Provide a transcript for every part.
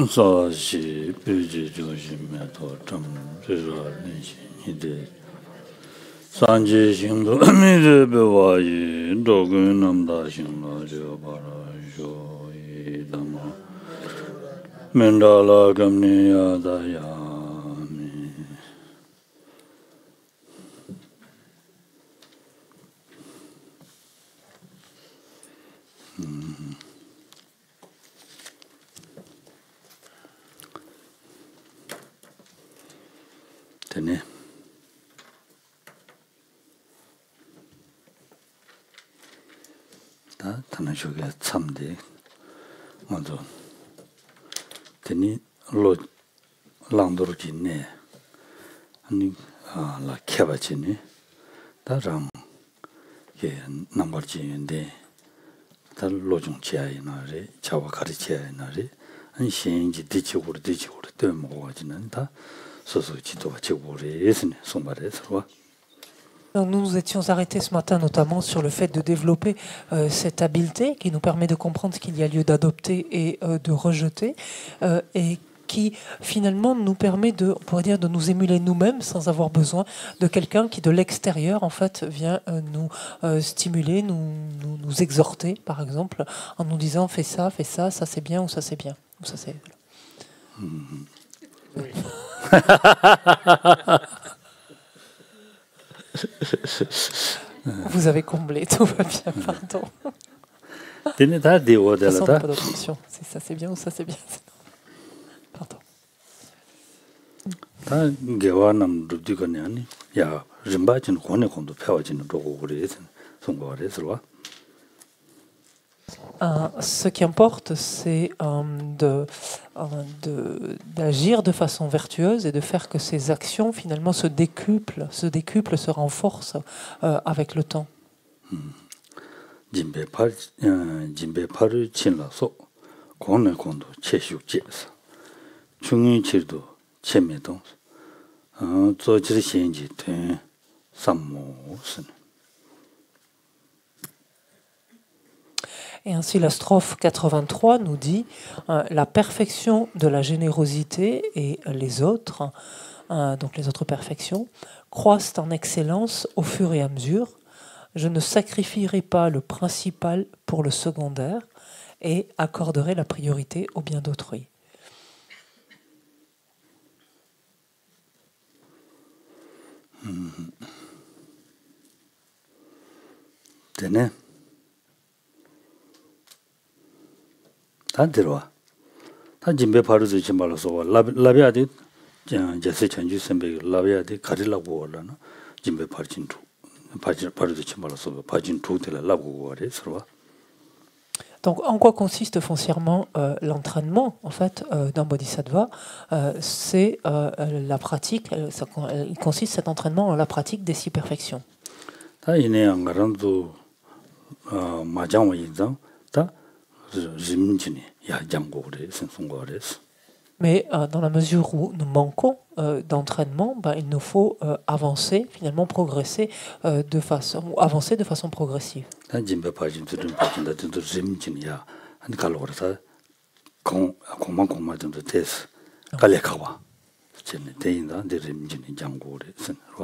사시 뷰지 조심에 도점 이데 산지 신도 미르베와이 도군 남다 신로 저 바라쇼 이담 멘달라 감니야다야 되네. 다 단어적에 참대. 먼저 되니 로 랑도르지네. 아니 라 캐바지네. 다랑 예 남벌지인데 다 로중지아이나리 자와 가르치아이나리 한 신지 뒤치고로 때 먹어지는 다 Donc nous nous étions arrêtés ce matin notamment sur le fait de développer cette habileté qui nous permet de comprendre qu'il y a lieu d'adopter et de rejeter et qui finalement nous permet de, on pourrait dire, de nous émuler nous-mêmes sans avoir besoin de quelqu'un qui de l'extérieur en fait vient nous stimuler, nous exhorter par exemple en nous disant fais ça c'est bien ou ça c'est bien ou ça c'est... Oui. Vous avez comblé, tout va bien, pardon. Sans pas d'option. C'est ça, c'est bien ou ça, c'est bien. Pardon. Ce qui importe, c'est d'agir de façon vertueuse et de faire que ces actions finalement se décuplent, se renforcent avec le temps. Et ainsi la strophe 83 nous dit la perfection de la générosité et les autres, donc les autres perfections, croissent en excellence au fur et à mesure. Je ne sacrifierai pas le principal pour le secondaire et accorderai la priorité au bien d'autrui. 되네. 다 들어와. 다 진배 바로 주지 말아서 라비아디 제세 전주 선배 라비아디 가리라고 하려나 진배 바진 두 바로 주지 말아서 바진 두들 라고 하래 서로. Donc, en quoi consiste foncièrement l'entraînement en fait, d'un bodhisattva c'est la pratique, il consiste cet entraînement en la pratique des 6 perfections. Mais dans la mesure où nous manquons d'entraînement, il nous faut avancer, finalement progresser de façon progressive.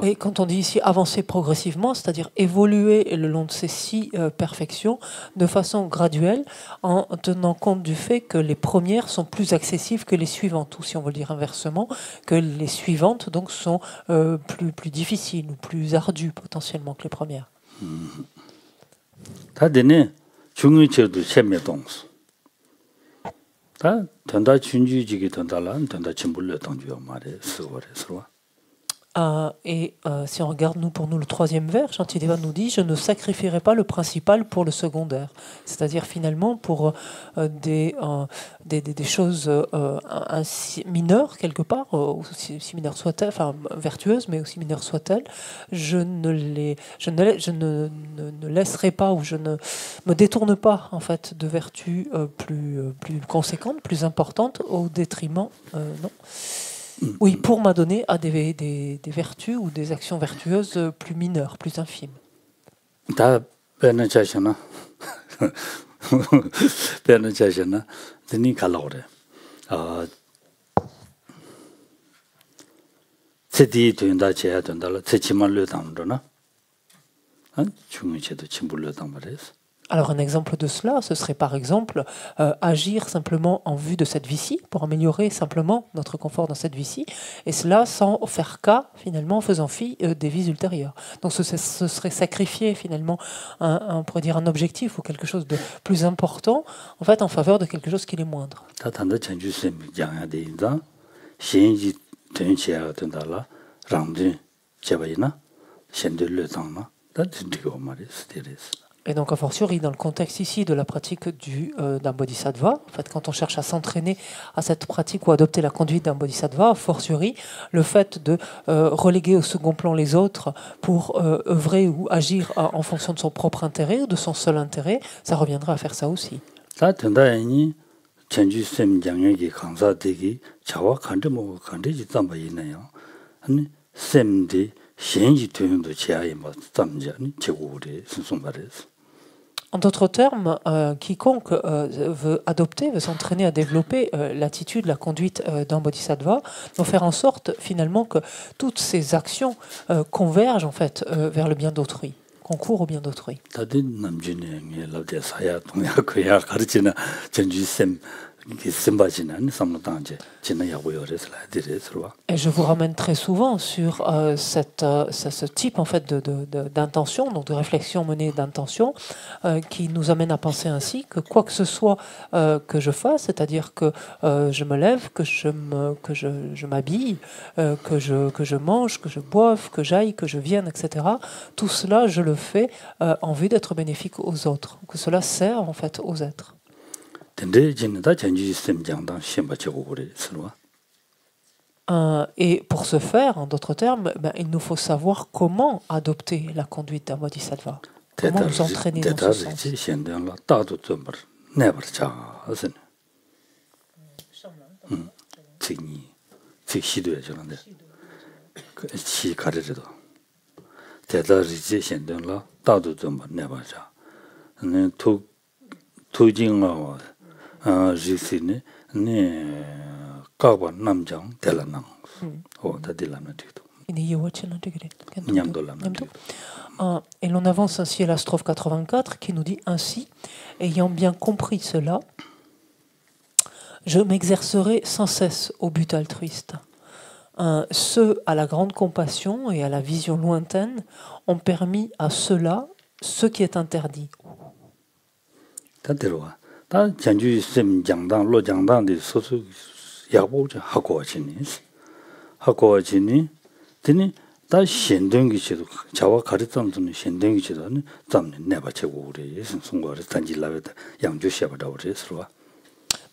Et quand on dit ici avancer progressivement, c'est-à-dire évoluer le long de ces 6 perfections de façon graduelle, en tenant compte du fait que les premières sont plus accessibles que les suivantes, ou si on veut le dire inversement, que les suivantes donc sont plus difficiles ou plus ardues potentiellement que les premières. Et si on regarde pour nous le 3e vers, Shantideva nous dit « Je ne sacrifierai pas le principal pour le secondaire ». C'est-à-dire finalement pour des choses mineures quelque part, aussi mineures soient-elles, enfin vertueuses, mais aussi mineures soient-elles, je ne laisserai pas ou je ne me détourne pas en fait de vertus plus conséquentes, plus importantes au détriment, non. Oui, pour m'adonner à des vertus ou des actions vertueuses plus mineures, plus infimes. 세디 된다 제야 된다라 세치만 려당도나 중요치도 침불려당 말이었어. Alors un exemple de cela, ce serait par exemple agir simplement en vue de cette vie-ci, pour améliorer simplement notre confort dans cette vie-ci, et cela sans faire cas finalement en faisant fi des vies ultérieures. Donc ce serait sacrifier finalement on pourrait dire un objectif ou quelque chose de plus important en fait en faveur de quelque chose qui est moindre. Et donc, a fortiori, dans le contexte ici de la pratique d'un bodhisattva, en fait, quand on cherche à s'entraîner à cette pratique ou adopter la conduite d'un bodhisattva, a fortiori, le fait de reléguer au second plan les autres pour œuvrer ou agir en fonction de son propre intérêt ou de son seul intérêt, ça reviendra à faire ça aussi. En d'autres termes, quiconque veut adopter, veut s'entraîner à développer l'attitude, la conduite d'un bodhisattva, doit faire en sorte finalement que toutes ces actions convergent en fait vers le bien d'autrui, concourent au bien d'autrui. Et je vous ramène très souvent sur ce type en fait d'intention, donc de réflexion menée d'intention, qui nous amène à penser ainsi que quoi que ce soit que je fasse, c'est-à-dire que je me lève, que je m'habille, que je mange, que je boive, que j'aille, que je vienne, etc. Tout cela, je le fais en vue d'être bénéfique aux autres, que cela sert en fait aux êtres. Et pour ce faire, en d'autres termes, il nous faut savoir comment adopter la conduite d'un bodhisattva, comment nous entraîner dans ce sens. Et l'on avance ainsi à la strophe 84 qui nous dit ainsi: ayant bien compris cela, je m'exercerai sans cesse au but altruiste. Ceux à la grande compassion et à la vision lointaine ont permis à cela ce qui est interdit.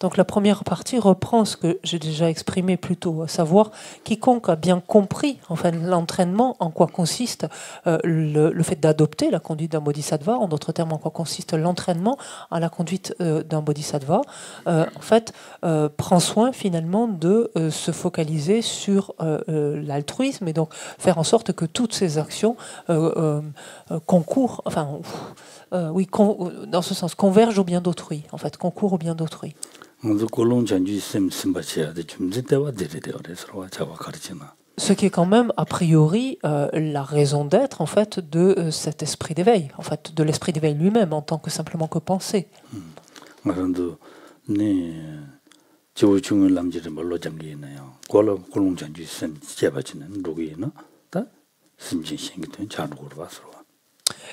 Donc la première partie reprend ce que j'ai déjà exprimé plus tôt, à savoir quiconque a bien compris enfin, l'entraînement, en quoi consiste le fait d'adopter la conduite d'un bodhisattva, en d'autres termes, en quoi consiste l'entraînement à la conduite d'un bodhisattva, en fait, prend soin finalement de se focaliser sur l'altruisme et donc faire en sorte que toutes ces actions concourent, enfin, dans ce sens, convergent au bien d'autrui, en fait, concourent au bien d'autrui. Ce qui est quand même a priori la raison d'être en fait de cet esprit d'éveil, en fait de l'esprit d'éveil lui-même en tant que simplement que pensée.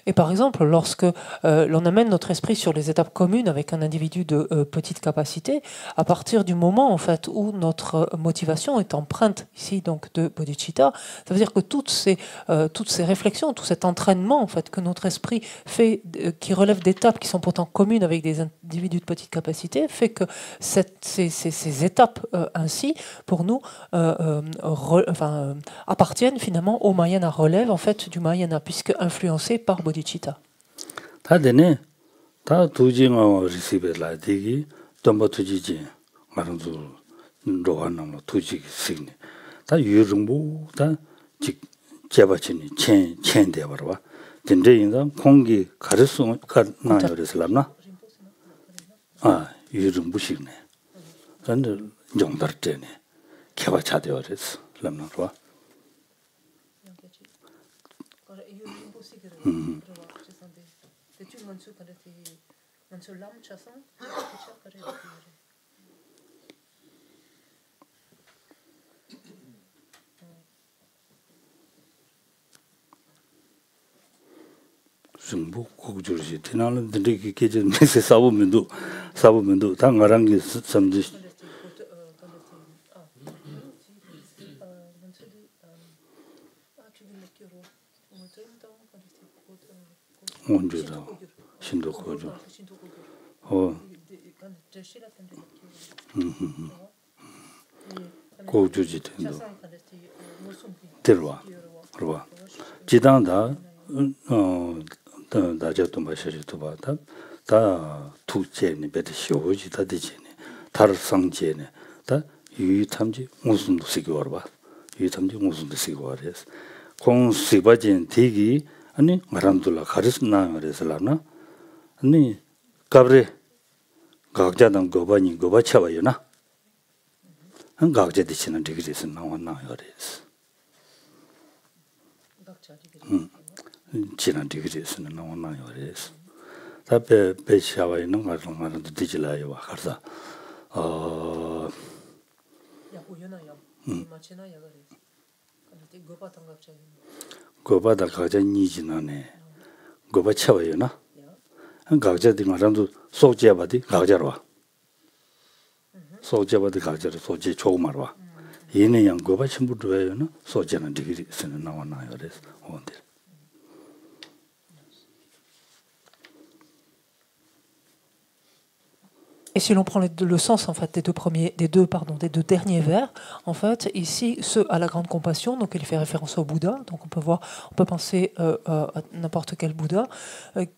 Et par exemple, lorsque l'on amène notre esprit sur les étapes communes avec un individu de petite capacité, à partir du moment en fait où notre motivation est empreinte ici donc de bodhicitta, ça veut dire que toutes ces réflexions, tout cet entraînement en fait que notre esprit fait, qui relève d'étapes qui sont pourtant communes avec des individus de petite capacité, fait que ces étapes ainsi pour nous appartiennent finalement au Mahayana, relève en fait du Mahayana puisque influencé par bodhicitta. 다데네 다 두징어 리시베라 되기 덤버 투지지 말은도 로한나로 투지 시니 다 유정부 다직 제바치니 첸데 버와 근데 인자 공기 가르수 가나 요레슬람나 아 유정부 시네 근데 정달때네 개와 차되어졌어. 람나로. 정부 고주지 지나는 데기 계전 메시 사보면도 당가랑 게 섬지 온주다 신도 고주 고주지 된다 들어와 지당다 다저도 마셔도 봐다 다 투제니 베드 쇼지 다 되지니 다를 상제니 다 유탐지 무슨 뜻이 봐 유탐지 무슨 뜻이 와래서 공시바진 되기 아니 마람둘라 가르스나 그래서라나 아니 가브레 각자당 거바니 거바차와요나 한 각자 되시는 되기에서 나왔나 그래서 지난 디그리스는 나오나요 그래서 답에 배시하와 있는 가정만은 디지라요 가서 고바다 가자 니지나네 고바 차와요나 한 각자들 말한도 소제바디 각자로 와 소제바디 각자로 소제 조금만 와 얘네 양 고바 전부도 해요나 소제는 디그리스는 나오나요 그래서 온데 Et si l'on prend le sens en fait des deux derniers vers, en fait ici ceux à la grande compassion, donc il fait référence au Bouddha, donc on peut penser à n'importe quel Bouddha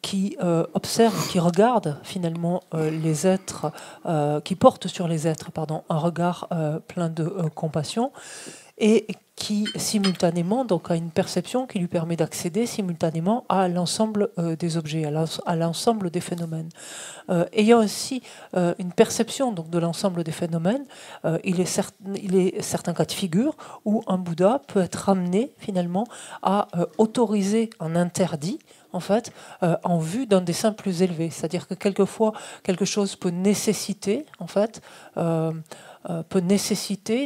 qui observe, qui regarde finalement les êtres, qui porte sur les êtres, un regard plein de compassion et qui simultanément donc a une perception qui lui permet d'accéder simultanément à l'ensemble des objets, à l'ensemble des phénomènes. Ayant aussi une perception donc de l'ensemble des phénomènes, il est certains cas de figure où un Bouddha peut être amené finalement à autoriser un interdit en fait en vue d'un dessein plus élevé, c'est-à-dire que quelquefois quelque chose peut nécessiter en fait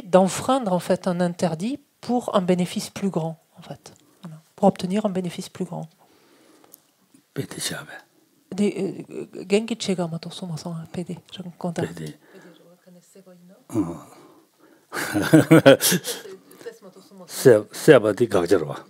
d'enfreindre en fait un interdit pour un bénéfice plus grand en fait, voilà. Pour obtenir un bénéfice plus grand. Genki chega mato somasan PD je compte. 세바디 가져와.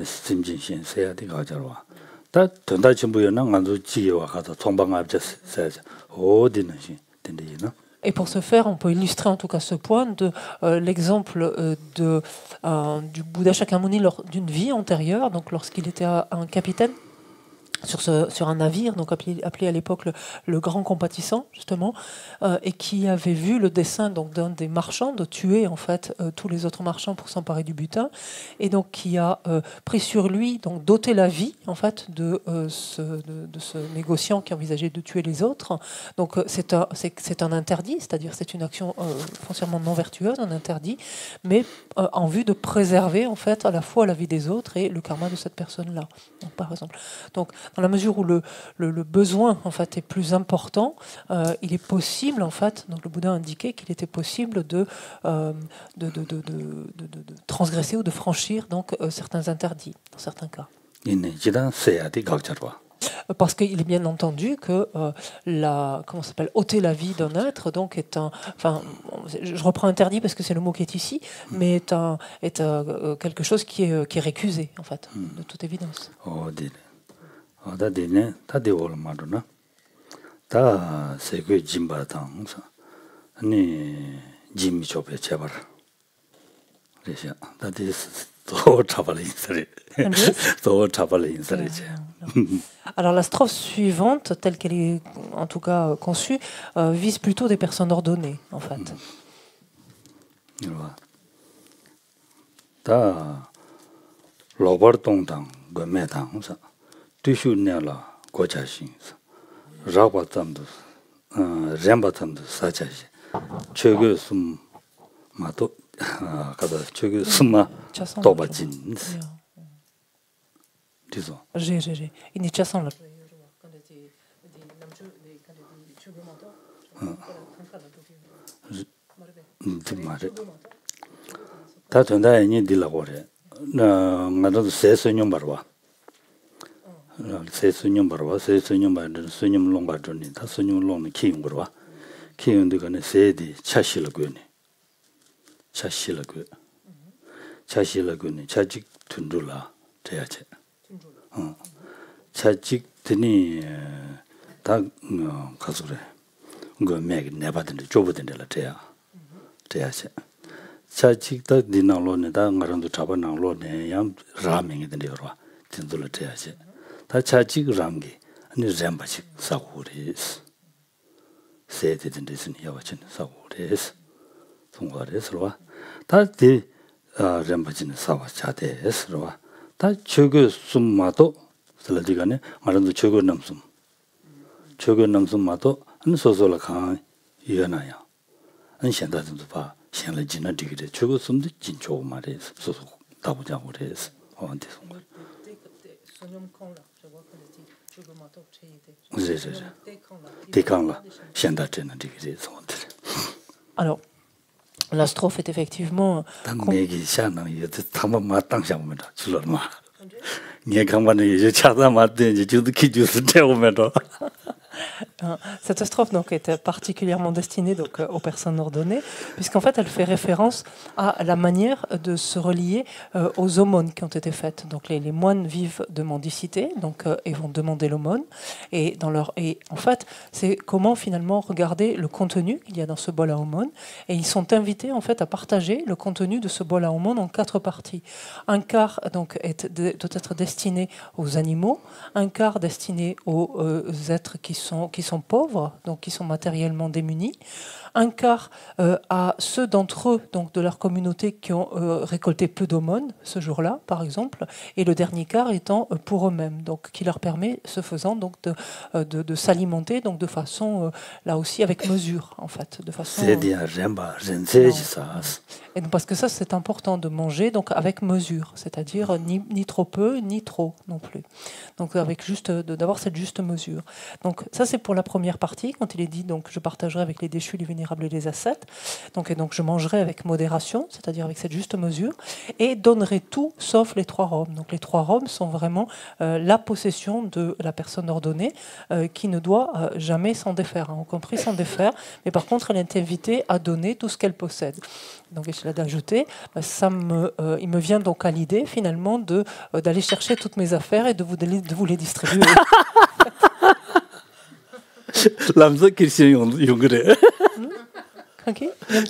심진신 세야디 가져와. 다 전다 전부였나 간도 지와 가서 총방 앞에 세자. 어디는 시 된대나. Et pour ce faire, on peut illustrer en tout cas ce point de l'exemple du Bouddha Shakyamuni lors d'une vie antérieure, donc lorsqu'il était un capitaine sur un navire, donc appelé à l'époque le Grand Compatissant justement, et qui avait vu le dessein donc d'un des marchands de tuer en fait tous les autres marchands pour s'emparer du butin, et donc qui a pris sur lui donc d'ôter la vie en fait de ce négociant qui envisageait de tuer les autres. Donc c'est un interdit, c'est-à-dire c'est une action foncièrement non vertueuse, un interdit, mais en vue de préserver en fait à la fois la vie des autres et le karma de cette personne-là. Donc, par exemple. Donc dans la mesure où le besoin en fait est plus important, il est possible en fait, donc le Bouddha a indiqué qu'il était possible de transgresser ou de franchir donc certains interdits dans certains cas. Parce qu'il est bien entendu que ôter la vie d'un être donc est je reprends interdit parce que c'est le mot qui est ici, mais est quelque chose qui est récusé en fait, de toute évidence. 다되네 다되올 말로나 다 세계 짐바당 아니 짐이 좁에 제발 그래서 다들 또 잡아라 인사리 또 잡아라 인사리. Alors la strophe suivante, telle qu'elle est en tout cas conçue, vise plutôt des personnes ordonnées en fait. 다 로버동당 거매당사 고자신 라바tam도 렘바tam도 사자시 최고 숨 마도 가다 최고 숨마 도바진 disons J'ai. Il n'est déjà sans là. 다 전다에 딜라고래 나 나도 세수님 바로와 세수님 바로와 세수님 바는 수님 롱바더니 다 수님 롱는 키운 거와 키운데 간에 세디 차실거니 차실거 차실거니 차직 둔둘라 돼야지 차직 드니 다 가서 그래 그 맥 내받는데 좁은데라 돼야지 차직다 디나로네 다 가랑도 잡아나로네 양 라밍이 된대요라 진돌을 돼야지 다 차직 람기 아니 잼바식 사고리스 세대든데스니 야와친 사고리스 통과레스로와 다디 잼바진 사와 차대스로와 다 저거 숨마도 슬라디가네 말은도 저거 남숨 마도 안 소소라 강 이어나야 안 현다든도 봐 현래 지나 디게 저거 숨도 진초 말이에요 소소 다보자고 그래서 어한테 손거 Alors, la strophe est effectivement... Cette strophe donc, est particulièrement destinée donc, aux personnes ordonnées, puisqu'en fait elle fait référence à la manière de se relier aux aumônes qui ont été faites. Donc les moines vivent de mendicité donc, et vont demander l'aumône. Et en fait, c'est comment finalement regarder le contenu qu'il y a dans ce bol à aumône. Et ils sont invités en fait à partager le contenu de ce bol à aumône en 4 parties. Un quart donc, doit être destiné aux animaux, un quart destiné aux êtres qui sont pauvres, donc qui sont matériellement démunis, un quart à ceux d'entre eux, donc de leur communauté, qui ont récolté peu d'aumônes ce jour-là, par exemple, et le dernier quart étant pour eux-mêmes, donc qui leur permet, ce faisant, donc de s'alimenter, donc de façon, là aussi, avec mesure, en fait, de façon. Et donc, parce que ça, c'est important de manger, donc avec mesure, c'est-à-dire ni trop peu, ni trop non plus. Donc avec d'avoir cette juste mesure. Donc ça, c'est pour la première partie, quand il est dit, donc je partagerai avec les déchus, les vénérables et les ascètes. Donc je mangerai avec modération, c'est-à-dire avec cette juste mesure, et donnerai tout sauf les 3 robes. Donc les 3 robes sont vraiment la possession de la personne ordonnée qui ne doit jamais s'en défaire, hein, y compris s'en défaire, mais par contre elle est invitée à donner tout ce qu'elle possède. Donc je l'ai d'ajouter, il me vient donc à l'idée finalement d'aller chercher toutes mes affaires et de vous les distribuer. Lamza question yungre.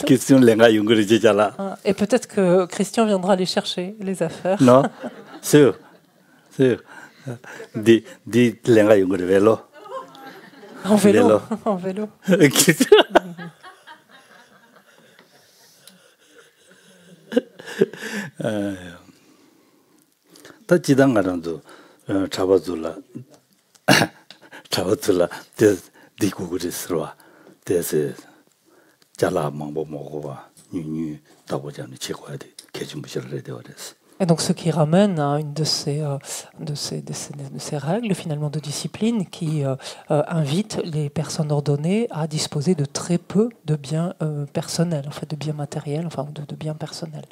Question lenga yungre jala. Et peut-être que Christian viendra aller chercher les affaires. Non, sûr. Di lenga yungre vélo. En vélo. En vélo. 다 지당가랑도 잡아둘라 디고 그랬어와 대세 잘라 먹어봐 뉴뉴 다보자는 치고야 돼 개준부시를 해야 돼서. Et donc ce qui ramène à une de ces règles finalement de discipline qui invite les personnes ordonnées à disposer de très peu de biens personnels, en fait de biens matériels, enfin de biens personnels.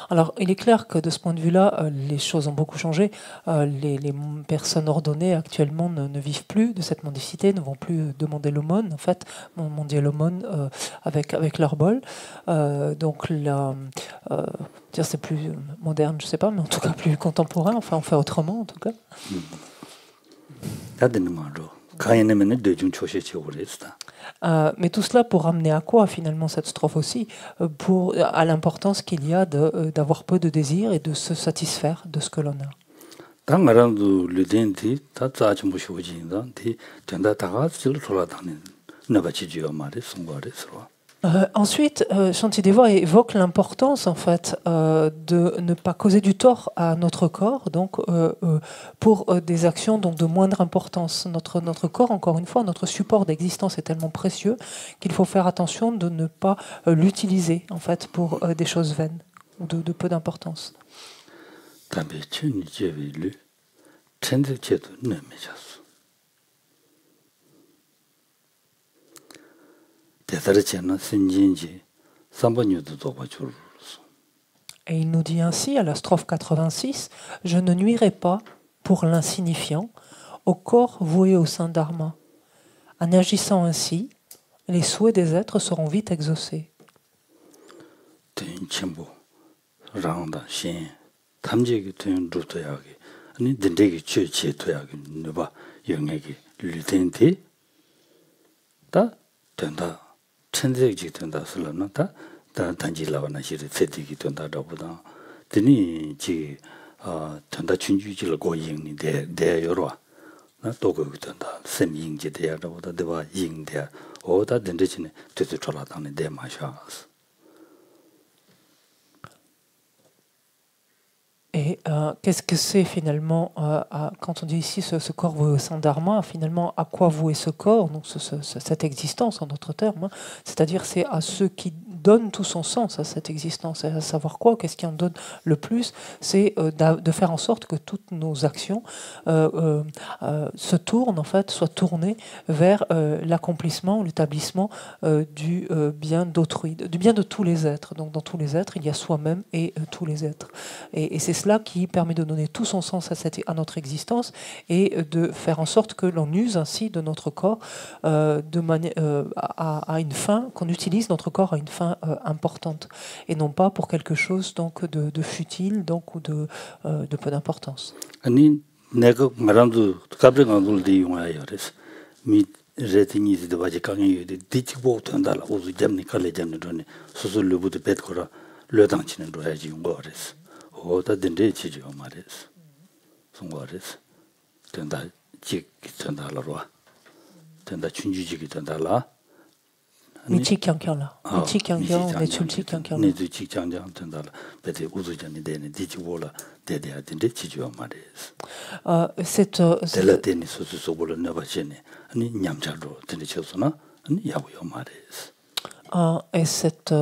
Alors, il est clair que de ce point de vue-là, les choses ont beaucoup changé. Les personnes ordonnées actuellement ne vivent plus de cette mendicité, ne vont plus demander l'aumône, en fait, demander l'aumône avec leur bol. Donc, c'est plus moderne, je ne sais pas, mais en tout cas plus contemporain. Enfin, on fait autrement, en tout cas. Mais tout cela pour ramener à quoi finalement cette strophe aussi, à l'importance qu'il y a d'avoir peu de désirs et de se satisfaire de ce que l'on a. Ensuite, Shantideva évoque l'importance en fait de ne pas causer du tort à notre corps, donc pour des actions donc de moindre importance. Notre corps, encore une fois, notre support d'existence est tellement précieux qu'il faut faire attention de ne pas l'utiliser en fait pour des choses vaines ou de peu d'importance. Et il nous dit ainsi à la strophe 86, « Je ne nuirai pas, pour l'insignifiant, au corps voué au sein dharma. En agissant ainsi, les souhaits des êtres seront vite exaucés. » Et qu'est-ce que c'est finalement, quand on dit ici ce corps voué au sein dharma, finalement à quoi vouer ce corps, donc cette existence en d'autres termes, hein, c'est-à-dire c'est à ceux qui donnent tout son sens à cette existence, à savoir quoi, qu'est-ce qui en donne le plus, c'est de faire en sorte que toutes nos actions se tournent, en fait, soient tournées vers l'accomplissement, l'établissement du bien d'autrui, du bien de tous les êtres. Donc dans tous les êtres, il y a soi-même et tous les êtres. Et c'est cela qui permet de donner tout son sens à notre existence et de faire en sorte que l'on use ainsi de notre corps à une fin, qu'on utilise notre corps à une fin importante et non pas pour quelque chose donc de futile donc, ou de peu d'importance. 오다 된데 지지요 말이스. 송거리스. 된다 직 된다라로. 된다 춘주직이 된다라. 미치경경라. 미치경경 내 출치경경. 내도 직장장 된다라. 배대 우주전이 되는 디지고라 대대야 된데 지지요 말이스. 델라테니 소소소볼을 내봐지네. 아니 냠자로 된데 쳐서나 아니 야고요 말이스. Et cette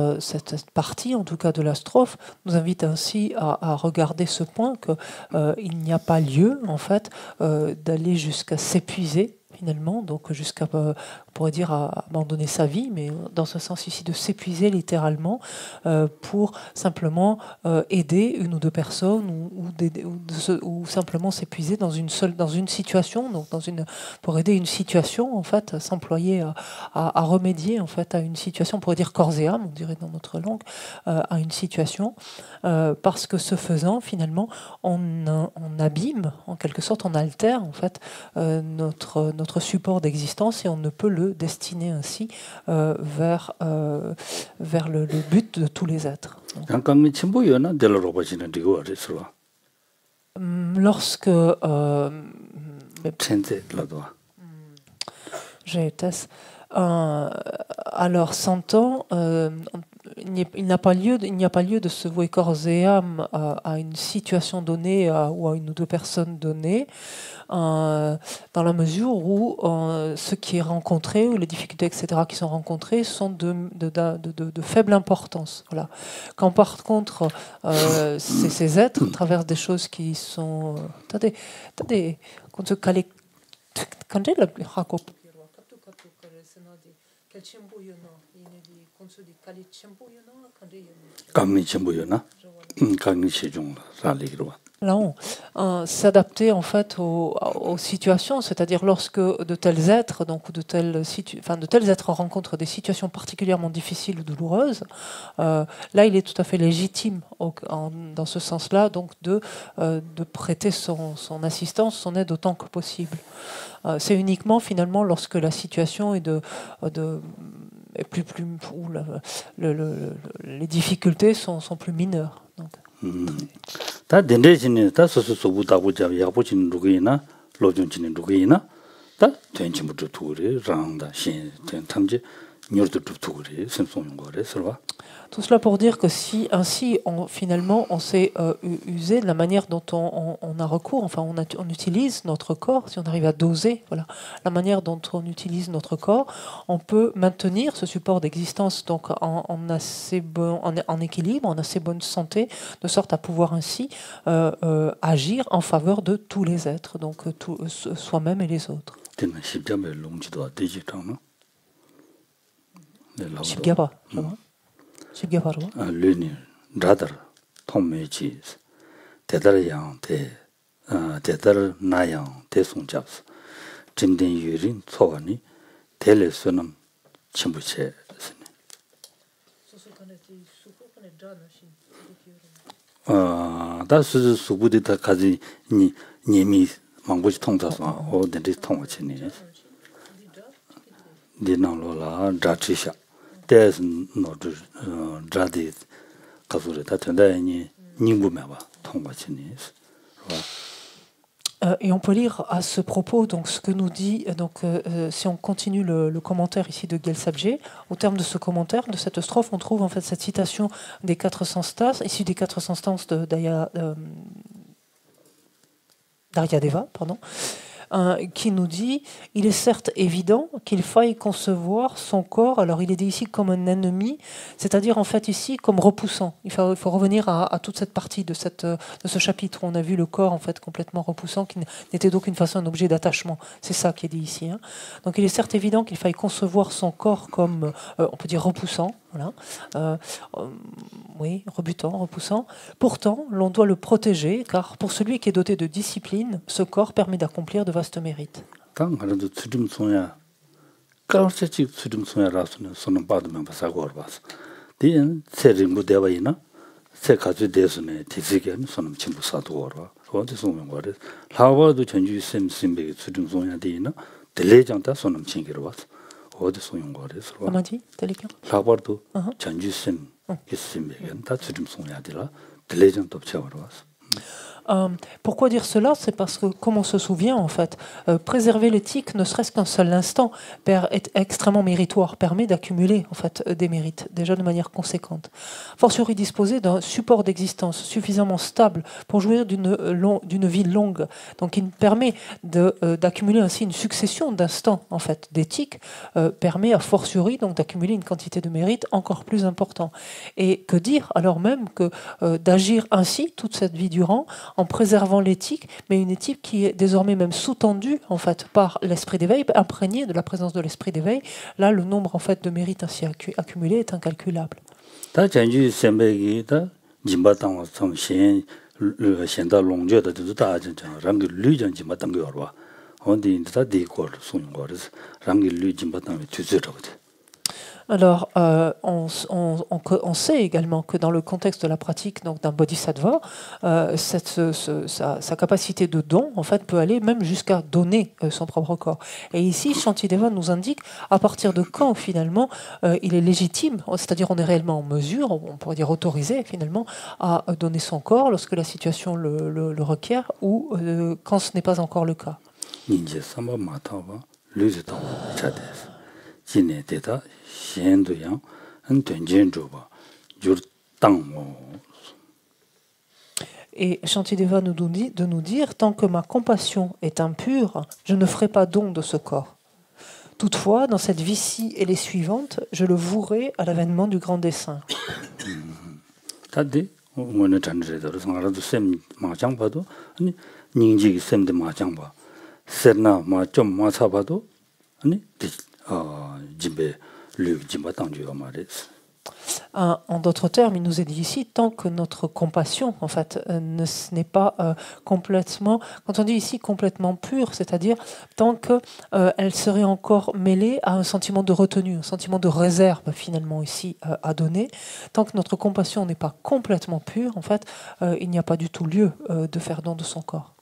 partie, en tout cas de la strophe, nous invite ainsi à regarder ce point qu'il n'y a pas lieu, en fait, d'aller jusqu'à s'épuiser, finalement, donc jusqu'à, on pourrait dire, à abandonner sa vie, mais dans ce sens ici de s'épuiser littéralement pour simplement aider une ou deux personnes ou simplement s'épuiser dans une situation, donc pour aider une situation, en fait, s'employer à remédier en fait à une situation, on pourrait dire corps et âme, on dirait dans notre langue, à une situation, parce que ce faisant, finalement, on abîme, en quelque sorte, on altère en fait notre support d'existence et on ne peut le destiner ainsi vers le but de tous les êtres. Lorsque alors, s'entend, il n'y a pas lieu de se vouer corps et âme à une situation donnée ou à une ou deux personnes données, dans la mesure où ce qui est rencontré, ou les difficultés, etc., qui sont rencontrées, sont de faible importance. Voilà. Quand par contre, ces êtres traversent des choses qui sont... Attendez, quand se calait... Quand j'ai le s'adapter en fait aux situations, c'est-à-dire lorsque de tels êtres, donc ou de tels êtres rencontrent des situations particulièrement difficiles ou douloureuses, là il est tout à fait légitime dans ce sens-là, donc de prêter son assistance, son aide autant que possible. C'est uniquement finalement lorsque la situation est où les difficultés sont plus mineures. Donc. 다 된대지네 다 소소소부 다고자 야보진 누구이나 로존진의 누구이나 다 된지부터 둘이 랑다 신 탐지 Tout cela pour dire que si ainsi finalement on s'est usé de la manière dont on a recours, enfin on utilise notre corps, si on arrive à doser voilà, la manière dont on utilise notre corps, on peut maintenir ce support d'existence donc en équilibre, en assez bonne santé, de sorte à pouvoir ainsi agir en faveur de tous les êtres, donc soi-même et les autres. Shibgyapa, Shibgyapa. Luni, Radar, Tom Meiji, Tedar Yang, Tedar Nayang, Tesung Japs, Jindin Yurin, Sovani, Telesunum, Chimbuche. Das ist so gut, da quasi nie Manguch Tongtas or the Tongachini. Dinalola, Dachisha. There's no Dradit Kazuri, that and then Ningumeva, Tongachini. Et on peut lire à ce propos donc ce que nous dit donc si on continue le commentaire ici de Gyaltsabje, au terme de ce commentaire de cette strophe, on trouve en fait cette citation des 400 stances issue des 400 stances de d'Aryadeva, pardon. Qui nous dit « Il est certes évident qu'il faille concevoir son corps, alors il est dit ici comme un ennemi, c'est-à-dire en fait ici comme repoussant. » Il faut revenir à toute cette partie de ce chapitre où on a vu le corps en fait complètement repoussant, qui n'était d'aucune façon un objet d'attachement. C'est ça qui est dit ici. Hein. Donc il est certes évident qu'il faille concevoir son corps comme, on peut dire repoussant, voilà. Oui, rebutant, repoussant. Pourtant, l'on doit le protéger, car pour celui qui est doté de discipline, ce corps permet d'accomplir de vastes mérites. Comment dit pourquoi dire cela? C'est parce que, comme on se souvient, en fait, préserver l'éthique, ne serait-ce qu'un seul instant, est extrêmement méritoire, permet d'accumuler en fait des mérites, déjà de manière conséquente. Fortiori disposer d'un support d'existence suffisamment stable pour jouir d'une vie longue, donc il permet d'accumuler ainsi une succession d'instants en fait d'éthique, permet a fortiori donc d'accumuler une quantité de mérites encore plus important. Et que dire alors même que d'agir ainsi toute cette vie durant, en préservant l'éthique, mais une éthique qui est désormais même sous-tendue en fait par l'esprit d'éveil, imprégnée de la présence de l'esprit d'éveil. Là, le nombre en fait de mérites ainsi accumulés est incalculable. Alors, on sait également que dans le contexte de la pratique d'un bodhisattva, sa capacité de don, en fait, peut aller même jusqu'à donner son propre corps. Et ici, Shantideva nous indique à partir de quand, finalement, il est légitime, c'est-à-dire on est réellement en mesure, on pourrait dire autorisé, finalement, à donner son corps lorsque la situation le requiert ou quand ce n'est pas encore le cas. Et Shantideva nous dit de nous dire, tant que ma compassion est impure, je ne ferai pas don de ce corps. Toutefois, dans cette vie-ci et les suivantes, je le vouerai à l'avènement du grand dessein. En d'autres termes, il nous est dit ici, tant que notre compassion, en fait, n'est pas complètement, quand on dit ici complètement pure, c'est-à-dire tant qu'elle serait encore mêlée à un sentiment de retenue, un sentiment de réserve finalement ici à donner, tant que notre compassion n'est pas complètement pure, en fait, il n'y a pas du tout lieu de faire don de son corps.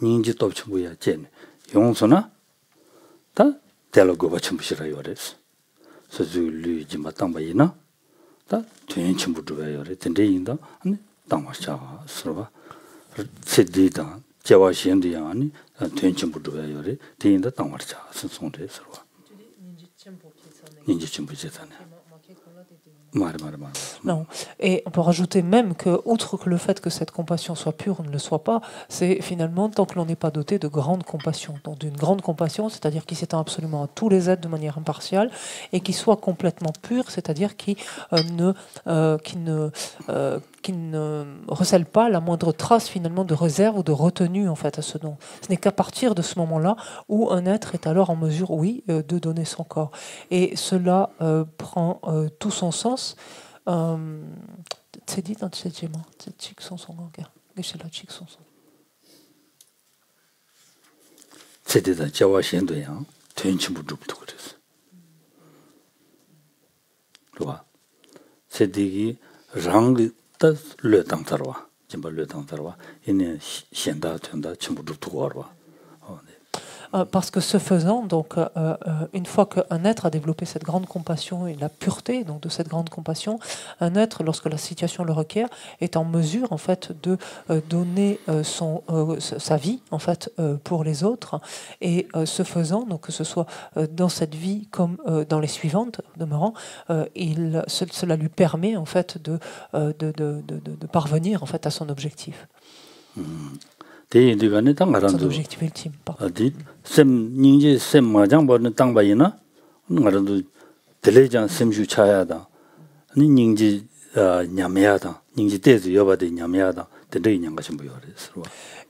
닌지 톱치고야 젠 용서나 다 텔로고바 첨부시라 요레스 서줄리 지마땅바이나 다 된침부드가 요레 된데인다 아니 땅마샤 서바 세디다 자와신디야니 된침부도야 요래 대인다 당war자 선송대 서로 ninjichimbuchetsane. Non. Et on peut rajouter même que, outre que le fait que cette compassion soit pure ou ne le soit pas, c'est finalement tant que l'on n'est pas doté de grande compassion. Donc d'une grande compassion, c'est-à-dire qui s'étend absolument à tous les êtres de manière impartiale et qui soit complètement pure, c'est-à-dire qui ne recèle pas la moindre trace finalement de réserve ou de retenue en fait à ce don. Ce n'est qu'à partir de ce moment-là où un être est alors en mesure, oui, de donner son corps. Et cela prend tout son sens. C'est dit dans ce schéma. C'est dit Jawa Shendoyang, Tenchimbudubutu. C'est dit Rang le Tangtarwa, Jimba le Tangtarwa, in Shenda Tunda Chimbudutu. Parce que ce faisant, donc, une fois qu'un être a développé cette grande compassion et la pureté donc, de cette grande compassion, un être, lorsque la situation le requiert, est en mesure en fait, de donner sa vie en fait, pour les autres. Et ce faisant, donc, que ce soit dans cette vie comme dans les suivantes, demeurant, cela lui permet en fait, de parvenir en fait, à son objectif. Son objectif ultime. Sem Ninji Sem Majang Born Tangbayina, Naradu Telejan Semju Chayada, Ninji Nyamiada, Ninji Tezu Yobade Nyamiada, Tede Nyangashambuyoris.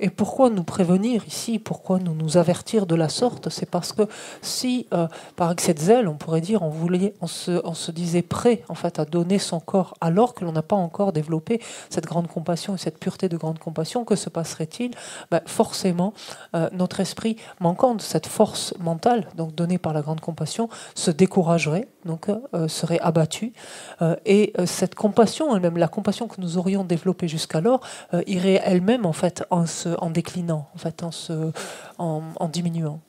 Et pourquoi nous prévenir ici, pourquoi nous avertir de la sorte? C'est parce que si, par excès de zèle, on pourrait dire, on se disait prêt en fait, à donner son corps alors que l'on n'a pas encore développé cette grande compassion et cette pureté de grande compassion, que se passerait-il? Forcément, notre esprit manquant de cette force mentale donc donnée par la grande compassion se découragerait, donc serait abattu. Et cette compassion elle-même, la compassion que nous aurions développée jusqu'alors, irait elle-même en fait en déclinant, en fait, en diminuant.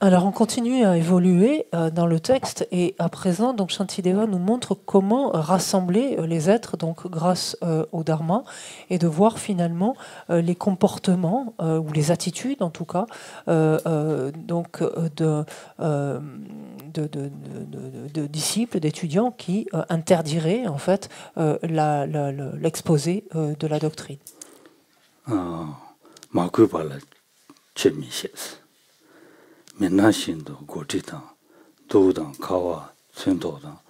Alors on continue à évoluer dans le texte et à présent donc Shantideva nous montre comment rassembler les êtres donc grâce au Dharma et de voir finalement les comportements ou les attitudes en tout cas donc de disciples, d'étudiants qui interdiraient en fait l'exposé de la doctrine. Menashindo Gotitan, Dodan, Kawa, Sendodan,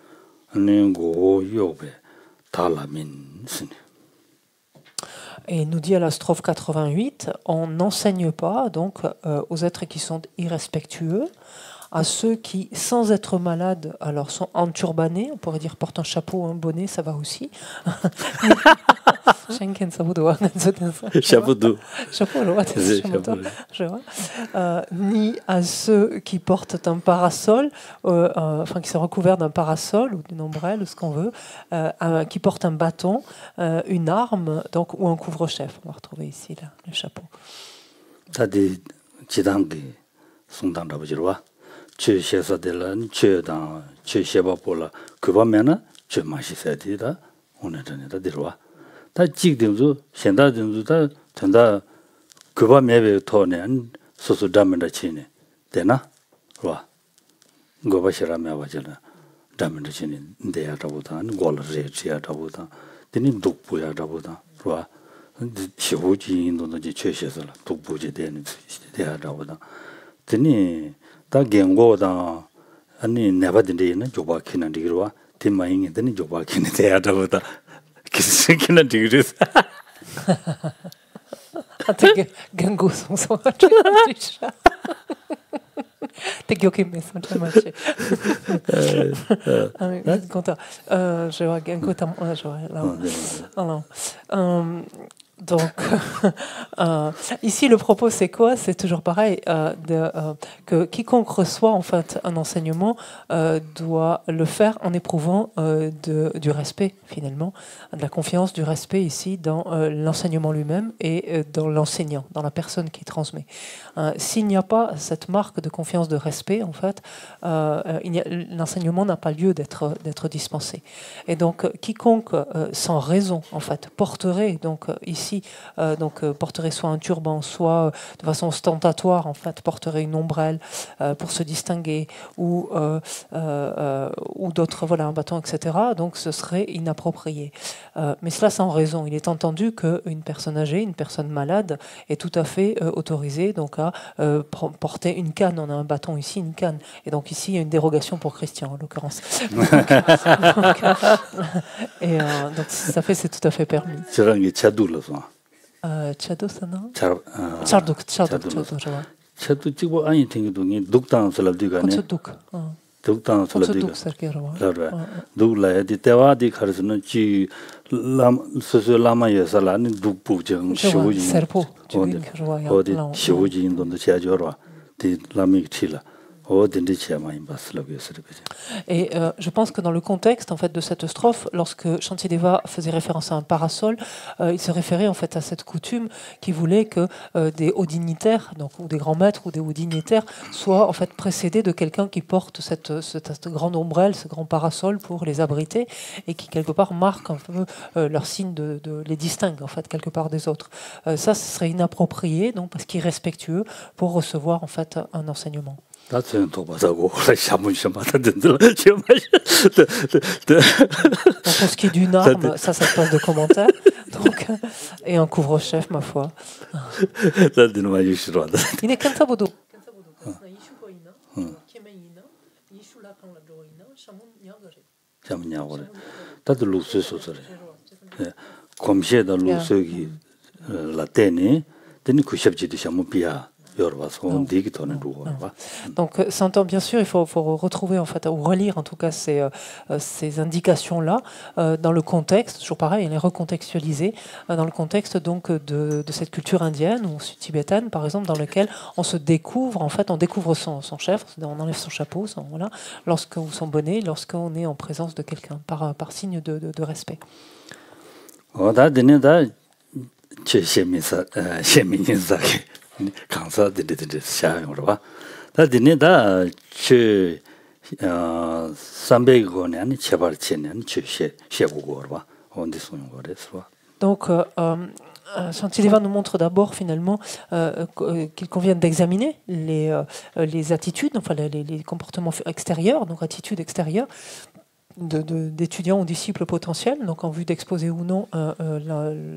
Nengo Yobe, Talamin Sine. Et il nous dit à la strophe 88, on n'enseigne pas donc aux êtres qui sont irrespectueux, à ceux qui, sans être malades, alors sont enturbanés, on pourrait dire portent un chapeau, un bonnet, ça va aussi. Ni à ceux qui portent un parasol, enfin qui sont recouverts d'un parasol ou d'une ombrelle, ou ce qu'on veut, qui portent un bâton, une arme, donc ou un couvre-chef. On va retrouver ici là, le chapeau. Che shesa de la che dan che sheba pola kuba mena che mashi sati da unetane da dirwa ta jig dimzu shenda dimzu da tenda kuba mebe to ne soso damenda chine dena wa goba shira me wajala damenda chine ndeya da bodan gol re chia da bodan dini dukpu ya da bodan wa shibuji indo no je che shesa la dukpu je de ne de da bodan dini 다 경고다 아니 내바든데는 조바키는 디그와 팀마잉이더니 조바키는 대야다보다 기스키는 디그스 되게 경고 송송 되게 오케이 ça marche. Content. Je vois Genko je vois là. Donc, ici, le propos, c'est quoi? C'est toujours pareil, que quiconque reçoit en fait un enseignement doit le faire en éprouvant du respect, finalement, de la confiance, du respect ici dans l'enseignement lui-même et dans l'enseignant, dans la personne qui transmet. S'il n'y a pas cette marque de confiance, de respect, en fait, l'enseignement n'a pas lieu d'être dispensé. Et donc, quiconque, sans raison, en fait, porterait donc ici, porterait soit un turban, soit de façon ostentatoire, en fait, porterait une ombrelle pour se distinguer, ou d'autres, voilà, un bâton, etc. Donc, ce serait inapproprié. Mais cela sans raison. Il est entendu qu'une personne âgée, une personne malade, est tout à fait autorisée donc à porter une canne. On a un bâton ici, une canne. Et donc ici, il y a une dérogation pour Christian, en l'occurrence. Donc, ça fait, c'est tout à fait permis. Chado, ça non? Charduk, Chado, chibo ayin tingi dungi duktaan salabdiga ne. Kotsuduk. Duktaan salabdiga. Kotsuduk sarkirawa. Larwa. Duk laya di tewa di kharisana chi soso lama yasala ni dukpu jang shivu jing. Serpo. Odi shivu jing dondo chia jorwa. Di lami chila. Et je pense que dans le contexte en fait de cette strophe, lorsque Shantideva faisait référence à un parasol, il se référait en fait à cette coutume qui voulait que des hauts dignitaires, donc ou des grands maîtres ou des hauts dignitaires, soient en fait précédés de quelqu'un qui porte cette grande ombrelle, ce grand parasol pour les abriter et qui quelque part marque un peu leur signe les distingue en fait quelque part des autres. Ça, ce serait inapproprié donc parce qu'il est irrespectueux pour recevoir en fait un enseignement. Pour ce qui est d'une arme, ça se passe de commentaires. Donc, et un couvre-chef, ma foi. Il est comme ça, Bodo. Donc, s'entend bien sûr, il faut retrouver en fait ou relire en tout cas ces indications-là dans le contexte. Toujours pareil, les recontextualiser dans le contexte donc de cette culture indienne ou tibétaine, par exemple, dans lequel on se découvre en fait, on découvre son chef, on enlève son chapeau, voilà, ou son bonnet, lorsqu'on est en présence de quelqu'un par signe de respect. 강사 데데데 샤용으로봐 다디네다 치 300권에 아니 제발 치는 셰고고로봐 언제 소용 거래서. Donc Shantideva nous montre d'abord finalement qu'il convient d'examiner les attitudes, enfin les comportements extérieurs, donc attitudes extérieures d'étudiants ou disciples potentiels, donc en vue d'exposer ou non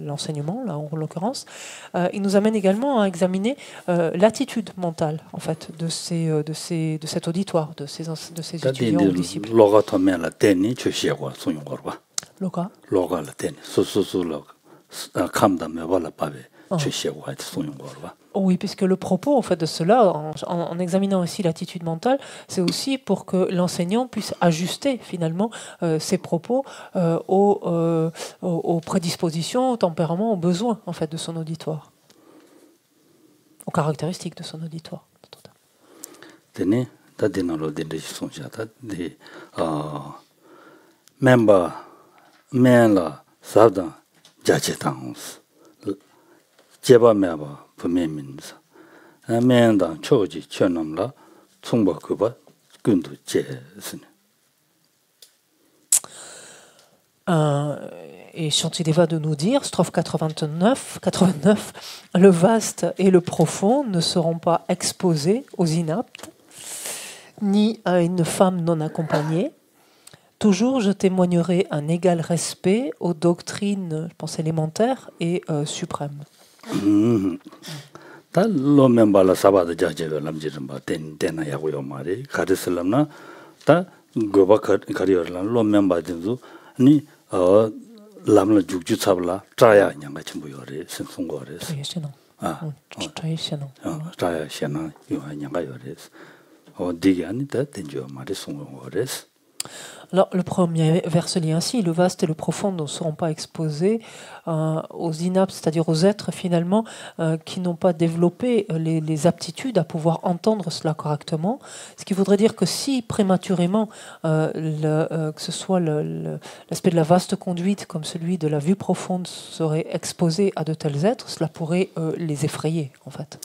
l'enseignement, là en l'occurrence. Il nous amène également à examiner l'attitude mentale, en fait, de cet auditoire, de ces étudiants ou disciples. Loga. Oui, puisque le propos en fait de cela, en examinant aussi l'attitude mentale, c'est aussi pour que l'enseignant puisse ajuster finalement ses propos aux prédispositions, au tempérament, aux besoins en fait de son auditoire, aux caractéristiques de son auditoire. Et Shantideva de nous dire, strophe 89, le vaste et le profond ne seront pas exposés aux inaptes, ni à une femme non accompagnée. Toujours, je témoignerai un égal respect aux doctrines, je pense, élémentaires et suprêmes. Alors, le premier vers se lit ainsi, le vaste et le profond ne seront pas exposés aux inaptes, c'est-à-dire aux êtres finalement qui n'ont pas développé les aptitudes à pouvoir entendre cela correctement. Ce qui voudrait dire que si prématurément, que ce soit l'aspect de la vaste conduite comme celui de la vue profonde serait exposé à de tels êtres, cela pourrait les effrayer en fait.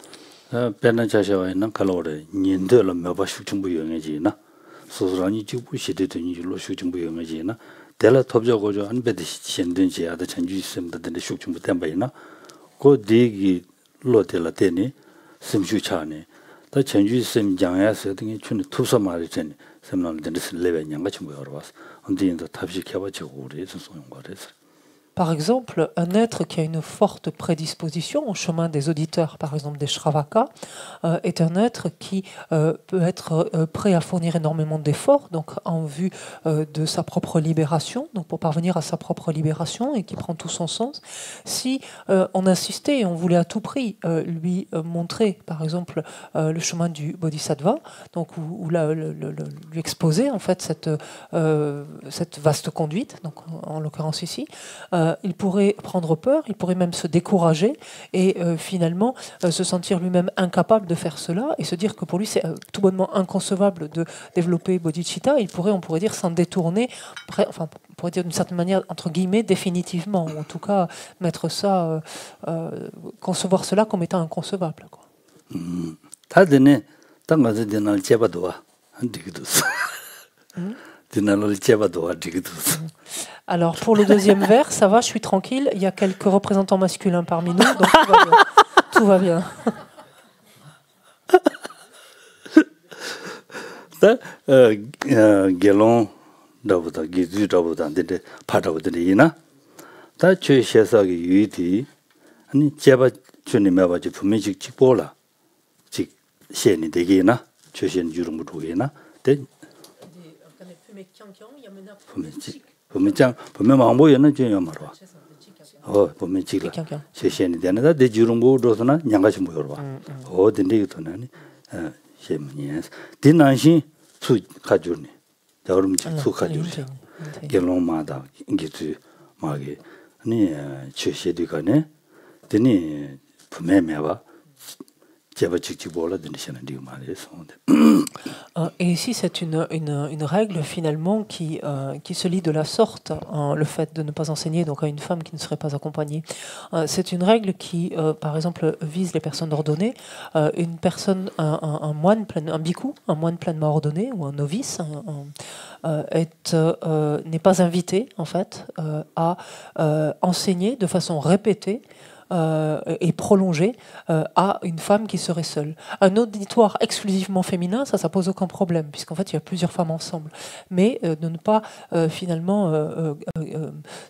소소라니 지부 시대더니 일로 쇼중부영이지나 대라 톱저고죠 안 베디 현든지 아다 전주 있음다데 쇼중부 템바이나 고 디기 로텔라 테니 심슈차네 다 전주 있음 장야서 등이 춘 투서 말이잖니 semnalden 레벨 양같이 뭐여 봐서 언제인도 탑시 켜봐지고 우리 소소용 거래서 Par exemple, un être qui a une forte prédisposition au chemin des auditeurs, par exemple des Shravaka, est un être qui peut être prêt à fournir énormément d'efforts, donc en vue de sa propre libération, donc pour parvenir à sa propre libération et qui prend tout son sens. Si on insistait et on voulait à tout prix lui montrer, par exemple, le chemin du Bodhisattva, donc ou lui exposer en fait cette vaste conduite, donc en l'occurrence ici. Il pourrait prendre peur, il pourrait même se décourager et finalement se sentir lui-même incapable de faire cela et se dire que pour lui c'est tout bonnement inconcevable de développer bodhicitta. On pourrait dire s'en détourner, enfin on pourrait dire d'une certaine manière entre guillemets définitivement, ou en tout cas mettre ça, concevoir cela comme étant inconcevable. Alors pour le deuxième vers, ça va, je suis tranquille, il y a quelques représentants masculins parmi nous, donc tout va bien. Gelon dabuda gizu dabuda de padawdina ta cheshesa gi yuti ani jeba chuni mebaji fumeji chipola 직 시엔이 되게나 최신 주름으로 되게나 데 보면 보면 망보여는 좀 말로 보면 지가 최신이 되는데 데 주름으로서나 양가시 모여로 봐 어딘데 이거는 셰미니스 디난시 수 가주니 여름지 수 가주니 결론마다 이게 마게 아니 최신이가네 되니 분명해봐 Et ici, c'est une règle finalement qui se lit de la sorte, le fait de ne pas enseigner donc à une femme qui ne serait pas accompagnée. C'est une règle qui, par exemple, vise les personnes ordonnées. Une personne, un moine, un bhikkhu, un moine pleinement ordonné ou un novice, n'est pas invité en fait à enseigner de façon répétée et prolongée à une femme qui serait seule. Un auditoire exclusivement féminin, ça pose aucun problème, puisqu'en fait, il y a plusieurs femmes ensemble. Mais de ne pas, finalement,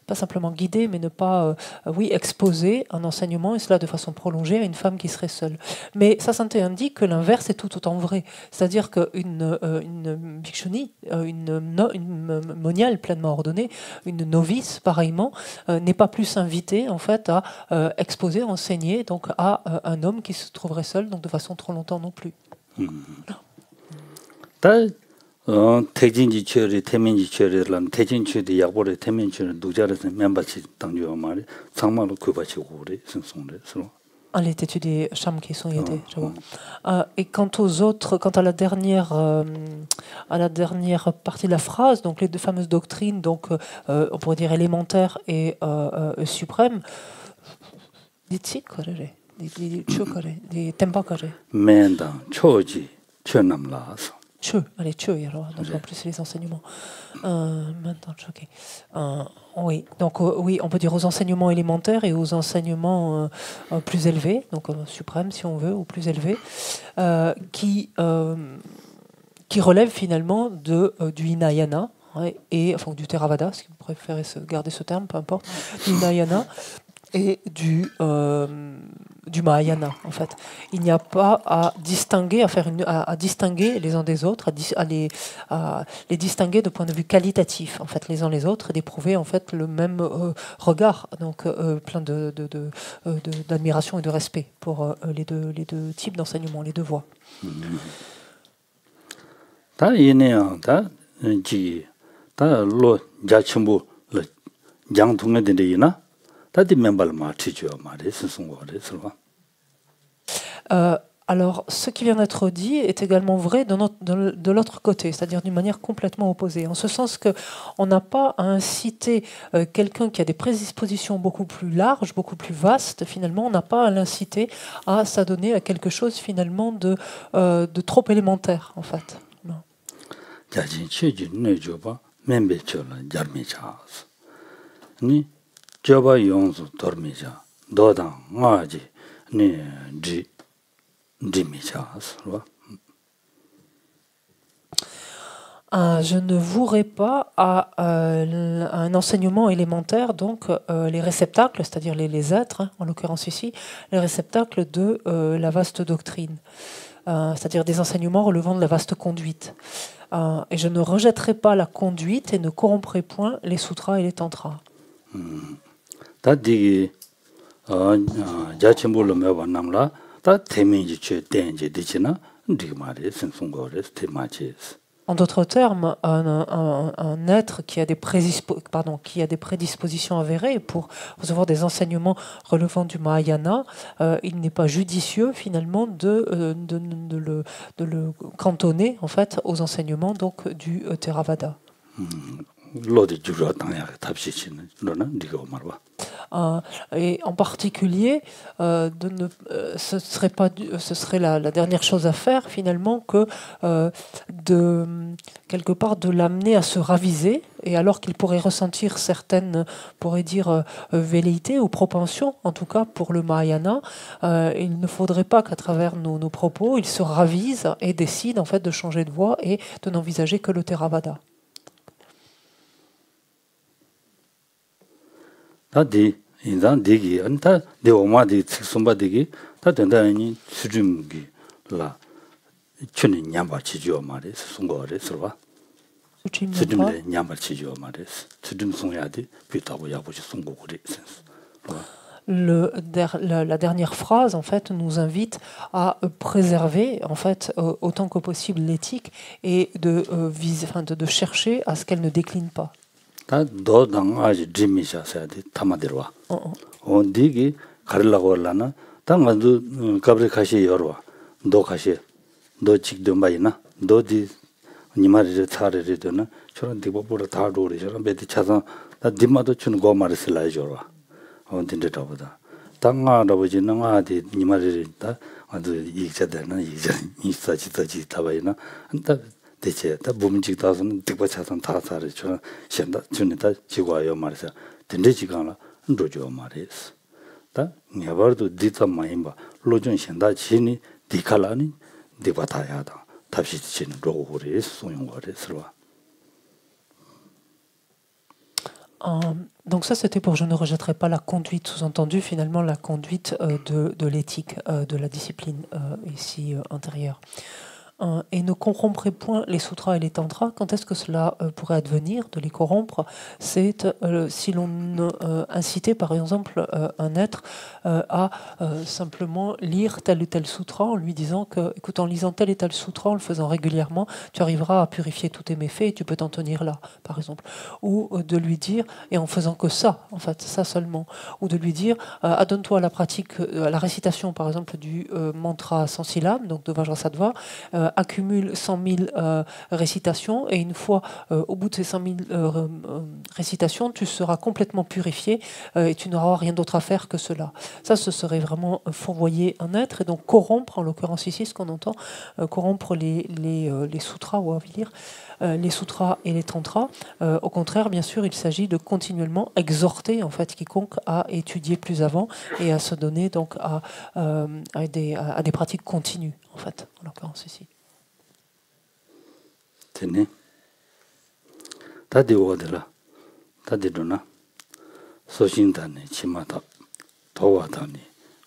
pas simplement guider, mais ne pas, exposer un enseignement, et cela de façon prolongée, à une femme qui serait seule. Mais sa santé indique que l'inverse est tout autant vrai. C'est-à-dire qu'une bhikshuni, une moniale pleinement ordonnée, une novice, pareillement, n'est pas plus invitée, en fait, à exposer, enseigner donc à un homme qui se trouverait seul, donc de façon trop longtemps non plus. Elle est étudiée Sham qui sont aidés, je vois. Et quant aux autres, quant à la dernière partie de la phrase, donc les deux fameuses doctrines, donc on pourrait dire élémentaires et suprêmes. Di chokare, di tempakare. Menda, choji, chonamlas. Allez, donc en plus les enseignements. Maintenant, choqué. Oui, donc oui, on peut dire aux enseignements élémentaires et aux enseignements plus élevés, donc suprêmes si on veut, ou plus élevés, qui relèvent finalement du Hinayana, et enfin du Theravada, si vous préférez garder ce terme, peu importe, du Hinayana et du Mahayana en fait. Il n'y a pas à distinguer, à distinguer les uns des autres, à les distinguer de point de vue qualitatif en fait les uns les autres, et d'éprouver en fait le même regard, donc plein d'admiration et de respect pour les deux types d'enseignement, les deux voies. 다 로 자침부 장 동네 데이나 다디 멤버를 맞추죠 말이 스승 거래서 Alors, ce qui vient d'être dit est également vrai de l'autre côté, c'est-à-dire d'une manière complètement opposée, en ce sens qu'on n'a pas à inciter quelqu'un qui a des prédispositions beaucoup plus larges, beaucoup plus vastes, finalement, on n'a pas à l'inciter à s'adonner à quelque chose finalement de trop élémentaire, en fait. Non. ni joba yonzu dormija dodang ngaji ni je ne vouerai pas à un enseignement élémentaire, donc les réceptacles, c'est-à-dire les êtres, hein, en l'occurrence ici, les réceptacles de la vaste doctrine, c'est-à-dire des enseignements relevant de la vaste conduite. Et je ne rejetterai pas la conduite et ne corromprai point les sutras et les tantras. En d'autres termes, un être qui a des prédispositions avérées pour recevoir des enseignements relevant du Mahayana, il n'est pas judicieux finalement de le cantonner en fait aux enseignements donc du Theravada. Et en particulier, ce serait la dernière chose à faire finalement que quelque part de l'amener à se raviser, et alors qu'il pourrait ressentir certaines, pourrait dire, velléités ou propensions, en tout cas pour le Mahayana, il ne faudrait pas qu'à travers nos propos, il se ravise et décide en fait de changer de voie et de n'envisager que le Theravada. 다디 인단 디기 안타 데오마디 식솜바디기 다된다니 수줌기 라 춘이 냠바치죠 말이 송거래 서봐 수줌에 냠바치죠 말이 수줌 송야디 비타고 야보지 송고고리 La dernière phrase en fait nous invite à préserver en fait autant que possible l'éthique et de chercher à ce qu'elle ne décline pas. 다 도당 아지 짐미샤사디 타마데로와 온디기 가르라고 올라나 당가도 가브리 카시 여러와 도 카시 도 직도 마이나 도디 니마르 차르르도나 저런 디보보라 다도리 저런 베디 차서 다 디마도 춘 고마르슬라이 저와 온딘데다보다 당가라버지는 아디 니마르다 아도 이자다나 이자 이사지다지 타바이나 안타 대체 다 몸직 다선 득바차선 다사를 저 현다 준다 지고요 말이야 된대지가나 로죠 말이스 다 냐버도 디타 마임바 로전 현다 지니 디칼라니 디바타야다 답시 지는 로고리 소용거리 서와. Donc ça, c'était pour je ne rejetterai pas la conduite, sous-entendu finalement la conduite de l'éthique, de la discipline ici intérieure. Et ne corrompre point les sutras et les tantras. Quand est-ce que cela pourrait advenir, de les corrompre? C'est si l'on incitait par exemple un être à simplement lire tel ou tel sutra en lui disant que, écoute, en lisant tel et tel sutra, en le faisant régulièrement, tu arriveras à purifier tous tes méfaits et tu peux t'en tenir là, par exemple. Ou de lui dire, et en faisant que ça, en fait, ça seulement, ou de lui dire, adonne-toi à la pratique, à la récitation, par exemple, du mantra sans syllabe, donc de Vajrasattva, accumule 100 000 récitations et une fois au bout de ces 100 000 récitations, tu seras complètement purifié et tu n'auras rien d'autre à faire que cela. Ça, ce serait vraiment fourvoyer un être et donc corrompre, en l'occurrence ici, ce qu'on entend, corrompre les sutras, ou lire les sutras et les tantras. Au contraire, bien sûr, il s'agit de continuellement exhorter en fait quiconque à étudier plus avant et à se donner donc à des pratiques continues, en fait, en l'occurrence ici. 되네. 다디 오더라. 다디도나. 소신단에 치마다 도와다니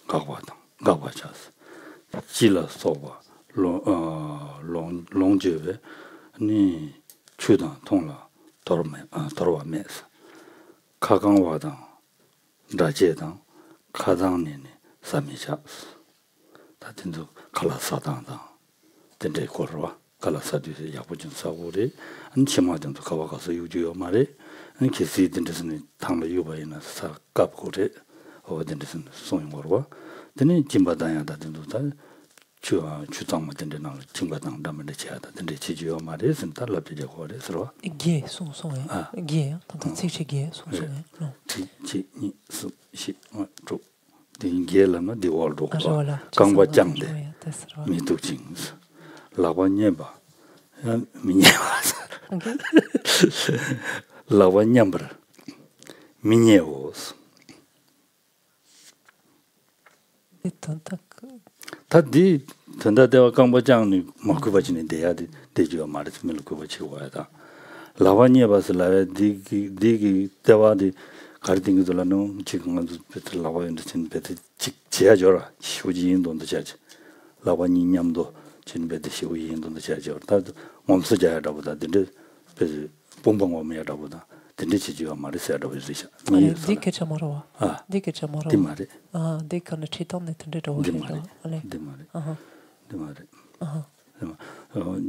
가와차스. 지라 소바 롱제베 니 추다 통라 도로와메스. 카강와다 라제다 카당니니 사미샤스. 다딘도 칼라사당다. 된데 거르와. kalasa de yabu진 사고래 안 치마든 가와 가서 유주요 말에 안 계시 된데서는 당로 유바이나 사갑고래 어딘데서는 소용으로 되는 짐바다야다 된도다 주장 맞는데 나 짐바당 담을 지하다 된데 지주요 말에 선다 lapje 거래 서로 Gué, son gué, t'entends c'est chez gué, son non. 지니 수시 조 딩게라나 디월도 voilà. 강과 장대 미도징 라바녜바 미녜바 라바녜브라 미녜오스 다디 전다대와 강과장이 막고바지네 돼야지 되죠 말했으면 그거치고 와야다 라바녜바스 라베 디기 대와디 가르딩들라노 지금 아주 베트 라바인데 진 베트 지야줘라 시우지인도도 지야지 라바니냠도 진 베트 시우지인도도 지야죠 다도 몸서 자야라보다 근데 베트 봉봉오메야라보다 근데 지지와 말했어야라고 그러시죠 디케 참아라 디케 참아라 디마레 디카는 치탄네 텐데도 디마레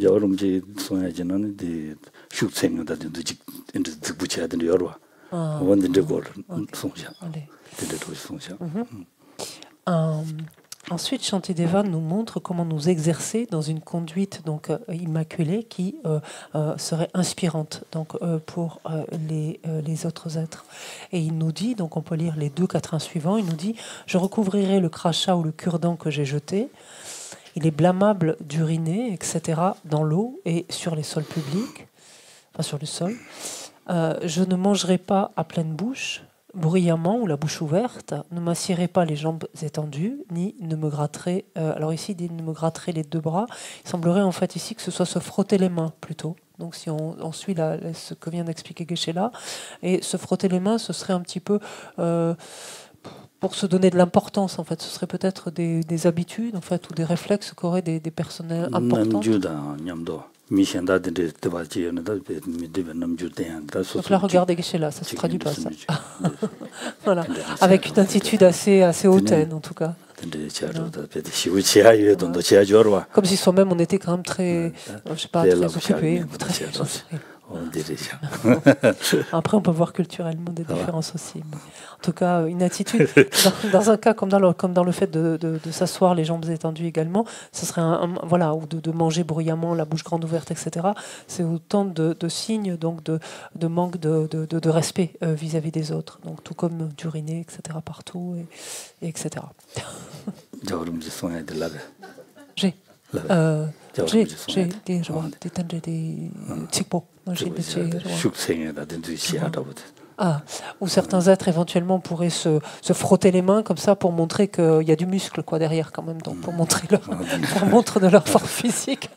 여름지 소야지는 디 슈생다 된도 직 인도 붙여야 되는 여러 원인데 걸 송샤 된도 송샤 Ensuite, Shantideva nous montre comment nous exercer dans une conduite donc immaculée qui serait inspirante donc pour les autres êtres. Et il nous dit, donc on peut lire les 2 quatrains suivants, il nous dit « Je recouvrirai le crachat ou le cure-dent que j'ai jeté. Il est blâmable d'uriner, etc. dans l'eau et sur les sols publics, enfin sur le sol. Je ne mangerai pas à pleine bouche. » bruyamment ou la bouche ouverte, ne m'assierai pas les jambes étendues, ni ne me gratterai, alors ici, il dit ne me gratterai les 2 bras. Il semblerait en fait ici que ce soit se frotter les mains plutôt. Donc si on suit ce que vient d'expliquer Geshe-la, et se frotter les mains, ce serait un petit peu pour se donner de l'importance en fait. Ce serait peut-être des habitudes en fait ou des réflexes qu'auraient des personnes importantes. Donc là, regardez Geshe-la, ça se traduit pas ça. Voilà, avec une attitude assez hautaine en tout cas. Comme si soi-même on était quand même très, je sais pas, très occupé. Après, on peut voir culturellement des différences aussi. Mais en tout cas, une attitude, dans un cas comme dans le fait de s'asseoir les jambes étendues également, ce serait voilà, ou de manger bruyamment, la bouche grande ouverte, etc. C'est autant de signes donc de manque de respect vis-à-vis des autres. Donc tout comme d'uriner, etc. partout, et etc. J'ai des typos. Ou certains êtres éventuellement pourraient se frotter les mains comme ça pour montrer qu'il y a du muscle quoi derrière quand même, donc pour montrer faire montre de leur force physique.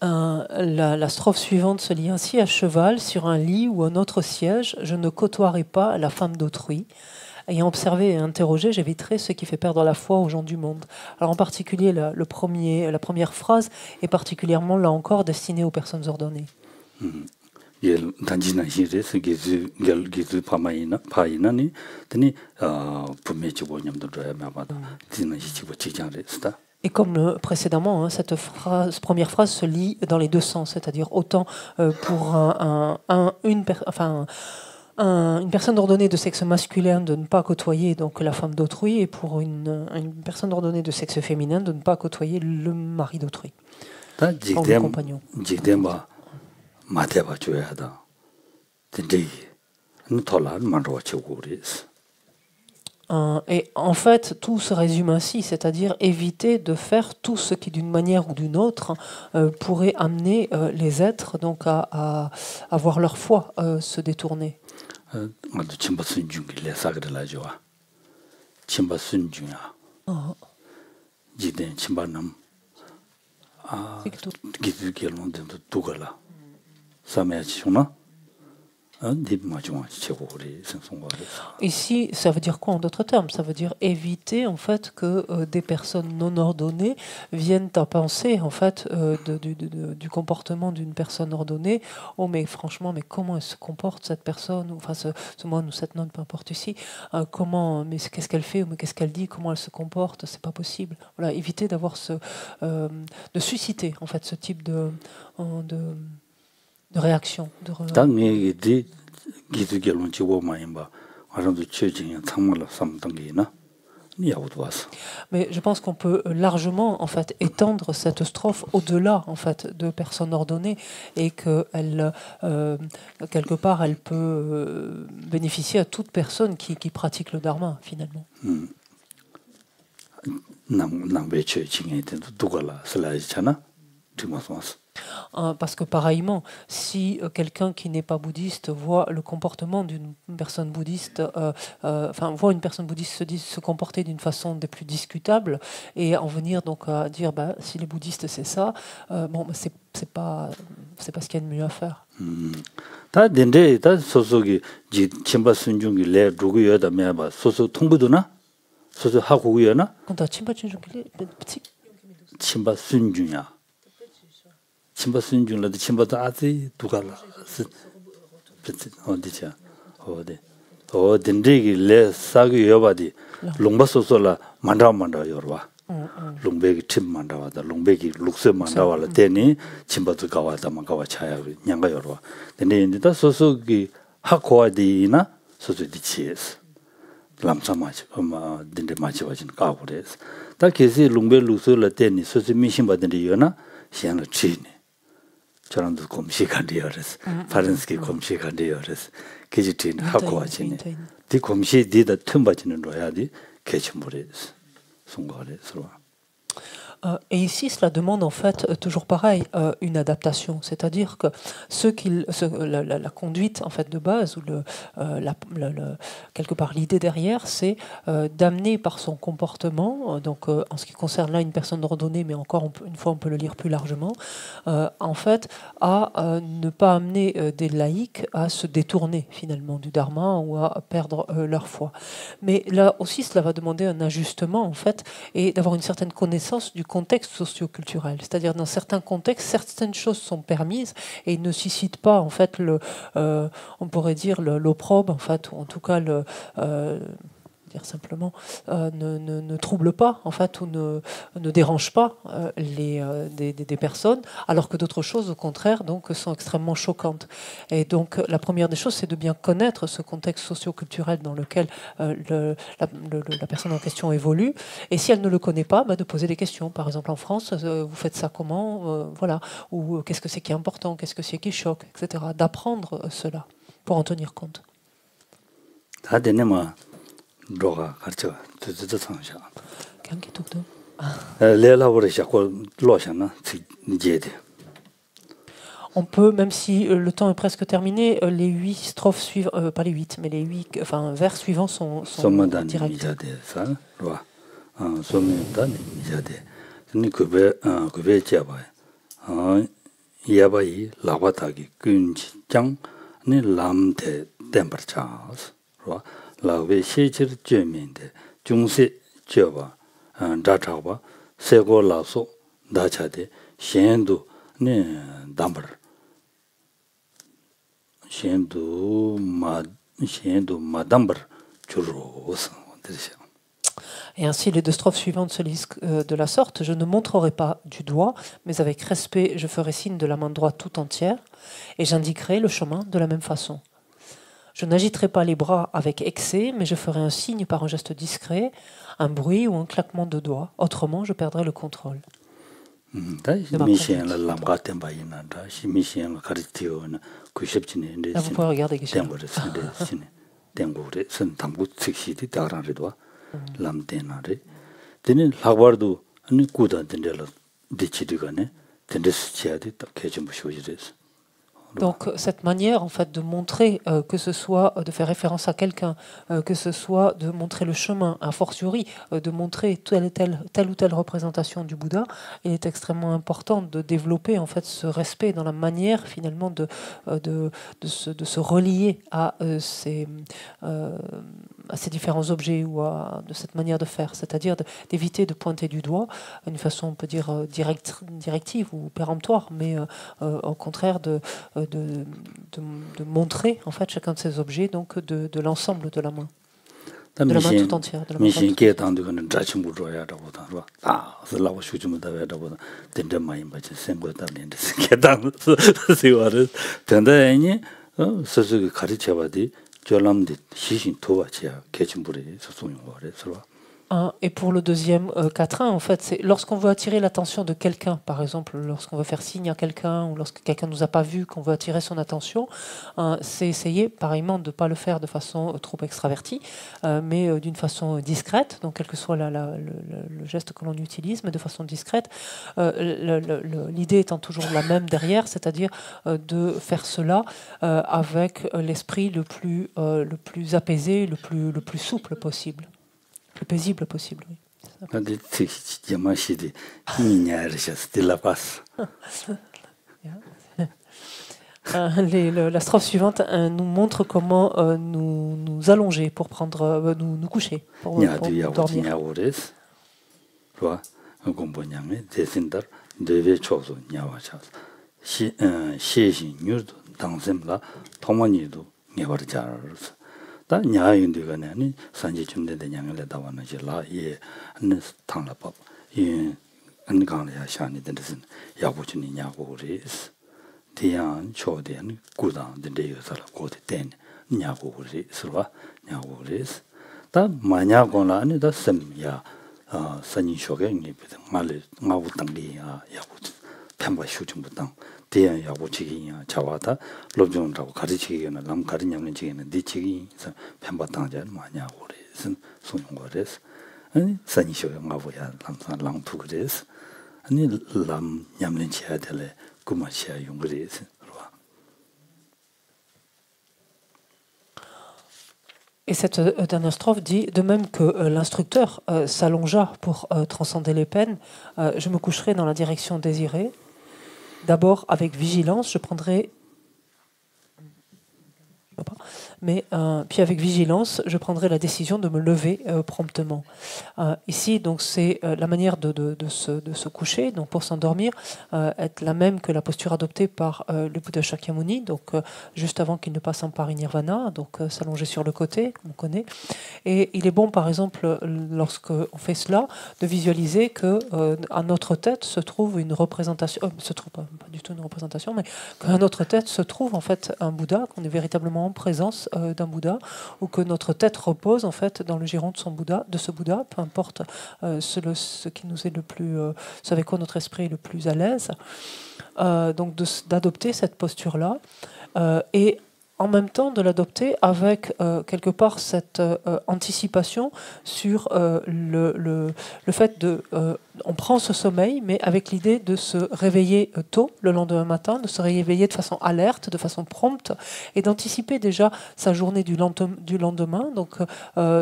La strophe suivante se lit ainsi: à cheval, sur un lit ou un autre siège, je ne côtoierai pas la femme d'autrui. Ayant observé et interrogé, j'éviterai ce qui fait perdre la foi aux gens du monde. Alors en particulier, la première phrase est particulièrement, là encore, destinée aux personnes ordonnées. Et comme précédemment, cette première phrase se lit dans les 2 sens, c'est-à-dire autant pour une personne ordonnée de sexe masculin de ne pas côtoyer donc la femme d'autrui, et pour une personne ordonnée de sexe féminin de ne pas côtoyer le mari d'autrui, le compagnon. Et en fait, tout se résume ainsi, c'est-à-dire éviter de faire tout ce qui, d'une manière ou d'une autre, pourrait amener les êtres donc à voir leur foi se détourner. Ici, ça veut dire quoi en d'autres termes? Ça veut dire éviter en fait que des personnes non ordonnées viennent à penser en fait du comportement d'une personne ordonnée. Oh mais franchement, mais comment elle se comporte cette personne, ou enfin ce moine ou cette nonne, peu importe ici. Comment, mais qu'est-ce qu'elle fait, ou mais qu'est-ce qu'elle dit, comment elle se comporte? C'est pas possible. Voilà, éviter d'avoir de susciter en fait ce type de réaction. Mais je pense qu'on peut largement en fait étendre cette strophe au-delà en fait de personnes ordonnées, et que quelque part elle peut bénéficier à toute personne qui pratique le dharma finalement. Parce que pareillement, si quelqu'un qui n'est pas bouddhiste voit le comportement d'une personne bouddhiste, voit une personne bouddhiste se comporter d'une façon des plus discutables, et en venir donc à dire si les bouddhistes c'est ça, c'est pas ce qu'il y a de mieux à faire. 침바 순중라도 침바도 아지 두갈라 어디자 덴데기 레 사기 여바디 롱바소솔라 만다 여러와 롱베기 팀 만다와다 롱베기 룩세 만다와라 데니 침바도 가와다만 가와 차야 냥가 여러와 근데 인데다 소소기 하코아디나 소소디치에스 람사마지 덴데 마치와진 가고레스 다 계시 롱베 룩세라 데니 소소 미신 받는데 여나 시안을 치네 저런도 검시간디어레스 파렌스키 검시간디어레스 계지tin 하고와지네 디 검시 디다 틈바지는 로야디 개침물에스 송거레스로. Et ici, cela demande en fait toujours pareil une adaptation, c'est-à-dire que la conduite en fait de base, ou quelque part l'idée derrière, c'est d'amener par son comportement, donc en ce qui concerne là une personne ordonnée, mais encore une fois on peut le lire plus largement, en fait à ne pas amener des laïcs à se détourner finalement du dharma ou à perdre leur foi. Mais là aussi, cela va demander un ajustement en fait, et d'avoir une certaine connaissance du contexte socio-culturel. C'est-à-dire, dans certains contextes, certaines choses sont permises et ne suscitent pas, en fait, on pourrait dire, l'opprobre, en fait, ou en tout cas, dire simplement, ne trouble pas, en fait, ou ne dérange pas des personnes, alors que d'autres choses, au contraire, donc, sont extrêmement choquantes. Et donc, la première des choses, c'est de bien connaître ce contexte socio-culturel dans lequel la personne en question évolue. Et si elle ne le connaît pas, de poser des questions. Par exemple, en France, vous faites ça comment, voilà, ou qu'est-ce que c'est qui est important, qu'est-ce que c'est qui choque, etc. D'apprendre cela pour en tenir compte. 로가 가르쳐 듣듯 상샤 경기 독도 On peut, même si le temps est presque terminé, les 8 strophes suivantes, pas les 8, mais les 8 vers suivants sont directs. 라베 시치르 쩨민데 중세 쩨바 다타바 세고라소 다차데 셴도 네 담버 셴도 마담버 주로스 드르샤. Et ainsi, les deux strophes suivantes se lisent de la sorte. Je ne montrerai pas du doigt, mais avec respect, je ferai signe de la main droite tout entière, et j'indiquerai le chemin de la même façon. Je n'agiterai pas les bras avec excès, mais je ferai un signe par un geste discret, un bruit ou un claquement de doigts. Autrement, je perdrai le contrôle. Vous pouvez regarder Donc cette manière en fait de montrer que ce soit de faire référence à quelqu'un, que ce soit de montrer le chemin, a fortiori de montrer telle ou telle représentation du Bouddha, il est extrêmement important de développer en fait ce respect dans la manière finalement de se relier à ces différents objets ou de cette manière de faire, c'est-à-dire d'éviter de pointer du doigt d'une façon on peut dire directive ou péremptoire, mais au contraire de montrer en fait chacun de ces objets donc de l'ensemble de la main tout entière. De la main Et pour le deuxième quatrain, en fait, c'est lorsqu'on veut attirer l'attention de quelqu'un, par exemple, lorsqu'on veut faire signe à quelqu'un ou lorsque quelqu'un ne nous a pas vu, qu'on veut attirer son attention, c'est essayer, pareillement, de ne pas le faire de façon trop extravertie, mais d'une façon discrète, donc quel que soit le geste que l'on utilise, mais de façon discrète. L'idée étant toujours la même derrière, c'est-à-dire de faire cela avec l'esprit le plus apaisé, le plus souple possible. Le plus paisible possible, oui. La strophe suivante nous montre comment nous allonger pour prendre, nous coucher, pour dormir. 다 냐인도가네 산지 좀된데 냥을 다와는 지라 예 탕라 법 예 안강이야 샤니 된데선 야고진이 냐고리스 대양 초대는 구당 된데요서라 고대 된 냐고리스와 냐고리스 다 마냐고나니 다 셈야 산이 쇼게 니비다 말레 마우당리야 야고진 편바 슈중부당 대양 야고치기야 자와다 로종라고 가르치기는 남 가르냐는 지기는 니치기 편바당자 마냐고 그래서 소용거래서 아니 산이쇼가 마보야 남산 랑투그래서 아니 람 냠는치야 될래 구마시야 용그래서 Et cette dernière strophe dit, de même que l'instructeur s'allongea pour transcender les peines, je me coucherai dans la direction désirée. D'abord, avec vigilance, je prendrai... Mais puis avec vigilance, je prendrai la décision de me lever promptement. Ici, donc, c'est la manière de se coucher, donc pour s'endormir, être la même que la posture adoptée par le Bouddha Shakyamuni, donc juste avant qu'il ne passe en parinirvana, donc s'allonger sur le côté, comme on connaît. Et il est bon, par exemple, lorsqu'on fait cela, de visualiser que à notre tête se trouve une représentation, pas du tout une représentation, mais qu'à notre tête se trouve en fait un Bouddha, qu'on est véritablement en présence d'un Bouddha, ou que notre tête repose en fait dans le giron de ce Bouddha, peu importe ce qui nous est le plus, ce avec quoi notre esprit est le plus à l'aise, donc d'adopter cette posture-là, et en même temps de l'adopter avec quelque part cette anticipation sur le fait de... on prend ce sommeil, mais avec l'idée de se réveiller tôt le lendemain matin, de se réveiller de façon alerte, de façon prompte, et d'anticiper déjà sa journée du lendemain. Donc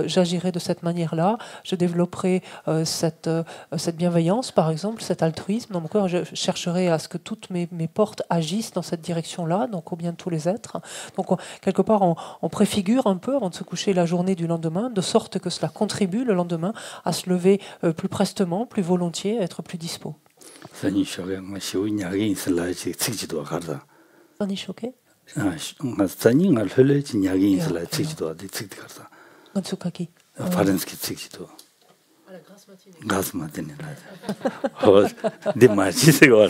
j'agirai de cette manière-là, je développerai cette bienveillance, par exemple, cet altruisme. Dans mon cœur, je chercherai à ce que toutes mes portes agissent dans cette direction-là, donc au bien de tous les êtres. Donc quelque part, on préfigure un peu avant de se coucher la journée du lendemain, de sorte que cela contribue le lendemain à se lever plus prestement, plus volontiers, à être plus dispo. 산이 choqué? 산이 날 흘려지 냐기 있을라 찍지도 않대 찍지 가서. Matsukaki. 파렌스키 찍지도. Grâce matinée. Des magies, c'est quoi?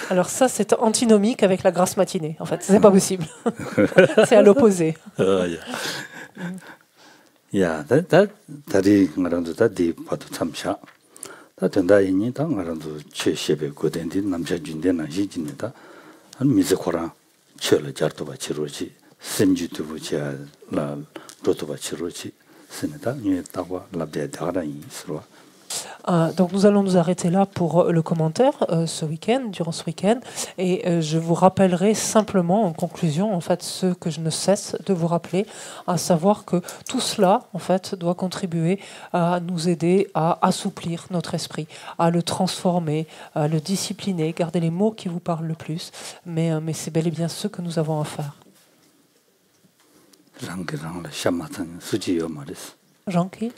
Alors ça, c'est antinomique avec la grâce matinée. En fait, c'est pas possible. C'est à l'opposé. 야, 다리 말한도 다디 봐도 참샤. 다 된다이니 다 말한도 최셰베 고된디 남자 준대나 시진다. 한 미세코라 철을 잘도 바치로지. 센주도 보자 라 로도 바치로지. 스네다 니 따고 라베 다라이 스로. Donc nous allons nous arrêter là pour le commentaire ce week-end, durant ce week-end, et je vous rappellerai simplement en conclusion en fait ce que je ne cesse de vous rappeler, à savoir que tout cela en fait doit contribuer à nous aider à assouplir notre esprit, à le transformer, à le discipliner, garder les mots qui vous parlent le plus, mais c'est bel et bien ce que nous avons à faire. Jean qui?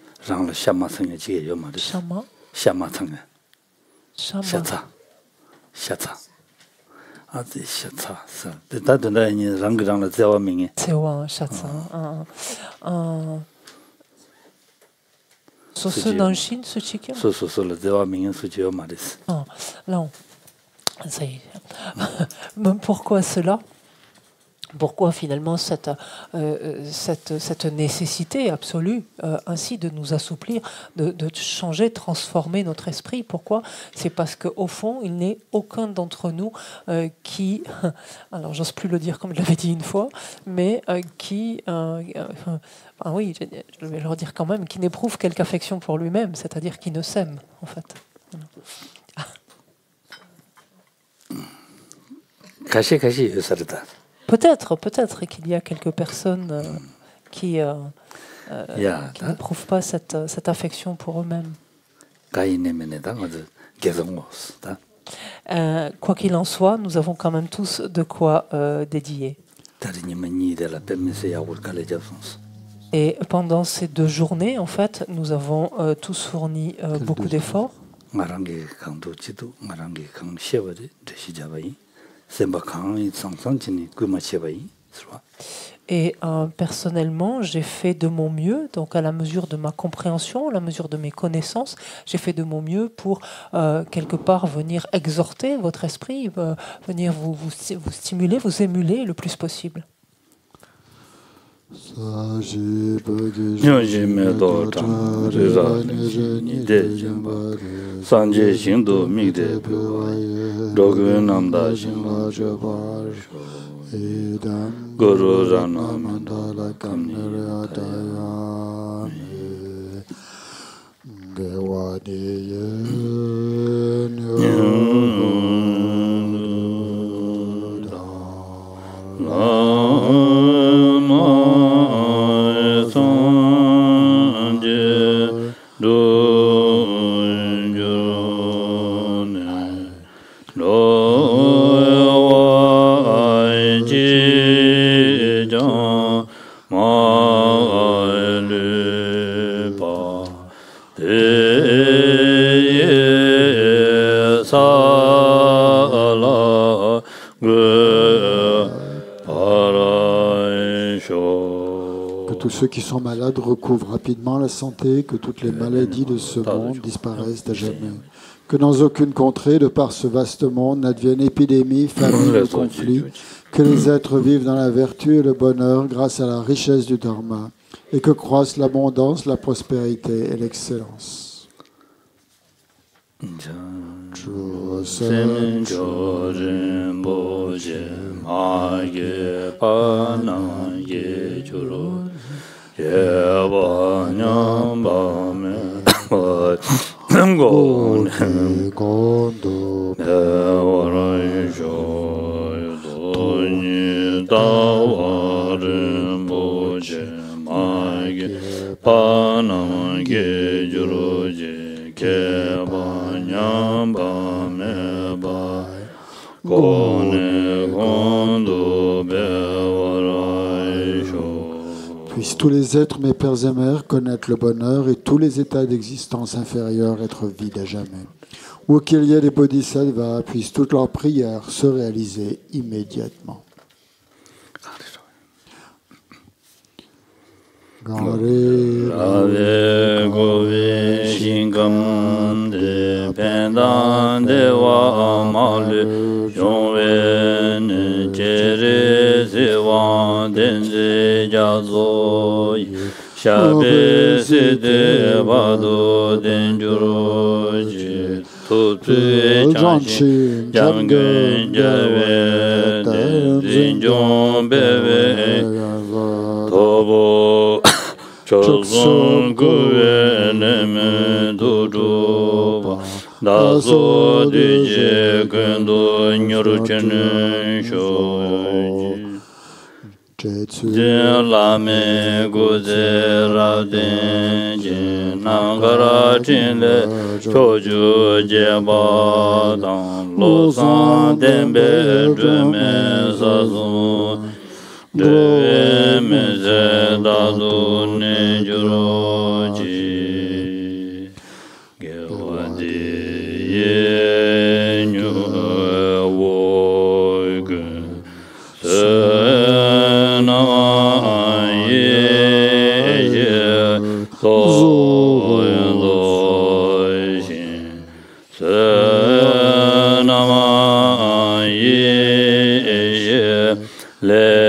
Shama. Pourquoi cela? Pourquoi finalement cette nécessité absolue ainsi de nous assouplir, de changer, transformer notre esprit? Pourquoi? C'est parce qu'au fond, il n'est aucun d'entre nous qui, alors j'ose plus le dire comme je l'avais dit une fois, mais oui, je vais le redire quand même, qui n'éprouve quelque affection pour lui-même, c'est-à-dire qui ne s'aime en fait. Peut-être qu'il y a quelques personnes qui n'éprouvent pas cette affection pour eux-mêmes. Quoi qu'il en soit, nous avons quand même tous de quoi dédier. Et pendant ces 2 journées, en fait, nous avons tous fourni beaucoup d'efforts. Et personnellement, j'ai fait de mon mieux, donc à la mesure de ma compréhension, à la mesure de mes connaissances, j'ai fait de mon mieux pour quelque part venir exhorter votre esprit, venir vous stimuler, vous émuler le plus possible. Que tous ceux qui sont malades recouvrent rapidement la santé, que toutes les maladies de ce monde disparaissent à jamais. Que dans aucune contrée, de par ce vaste monde, n'advienne épidémie, famine ou conflit. Que les êtres vivent dans la vertu et le bonheur grâce à la richesse du Dharma. Et que croissent l'abondance, la prospérité et l'excellence. Puissent tous les êtres, mes pères et mères, connaître le bonheur et tous les états d'existence inférieurs être vides à jamais. Où qu'il y ait des bodhisattvas, puissent toutes leurs prières se réaliser immédiatement. Ave Govi Shingam de Pendan de Wa Malu Yongwen Jere Sewa Denze Jazo Shabe Sede Bado Denjuroji Tutsu Chanshi Jamgen Jave Zinjong Bebe Tobo Chokson kuveneme dodo daso dije kendo nyorchene shoji lame goze raden je nangara chinde choju jeba dan lo san dembe drume sazo de meze dadu ne juroji gewadi ye nyu wogen se na ye ye so lo shin se na ye le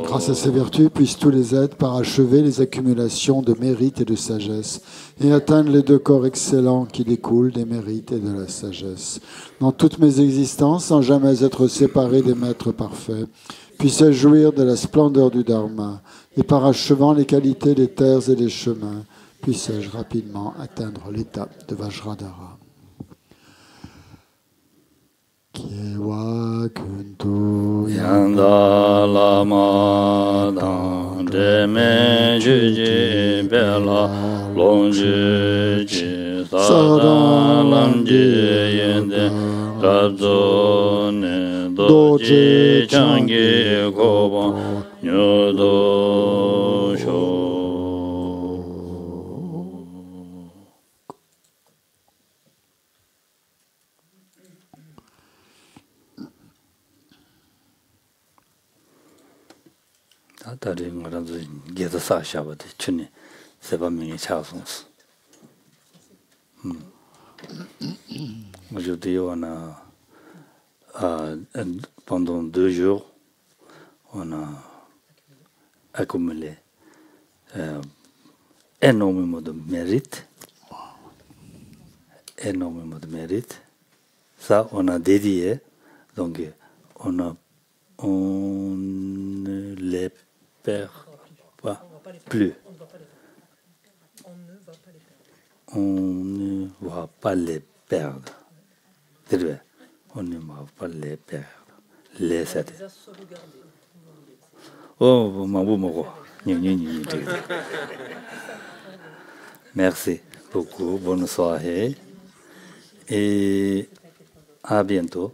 Grâce à ces vertus, puissent tous les êtres parachever les accumulations de mérite et de sagesse et atteindre les deux corps excellents qui découlent des mérites et de la sagesse. Dans toutes mes existences, sans jamais être séparés des maîtres parfaits, puissent jouir de la splendeur du Dharma et parachevant les qualités des terres et des chemins, puisse-je rapidement atteindre l'état de Vajradhara. Kiewa kuntu yanda lama dan deme juji bela longji ji sadan lamji yende rabzo ne doji changi koban nyodo sho. 다리 뭐라도 게다 사샤버데 춘이 세바명이 차송스 aujourd'hui on a pendant 2 jours on a accumulé énormément de mérite ça on a dédié donc on ne les perd pas plus. On ne va pas les perdre. C'est vrai. On ne va pas les perdre. Les aider. Oh, merci beaucoup. Bonne soirée. Et à bientôt.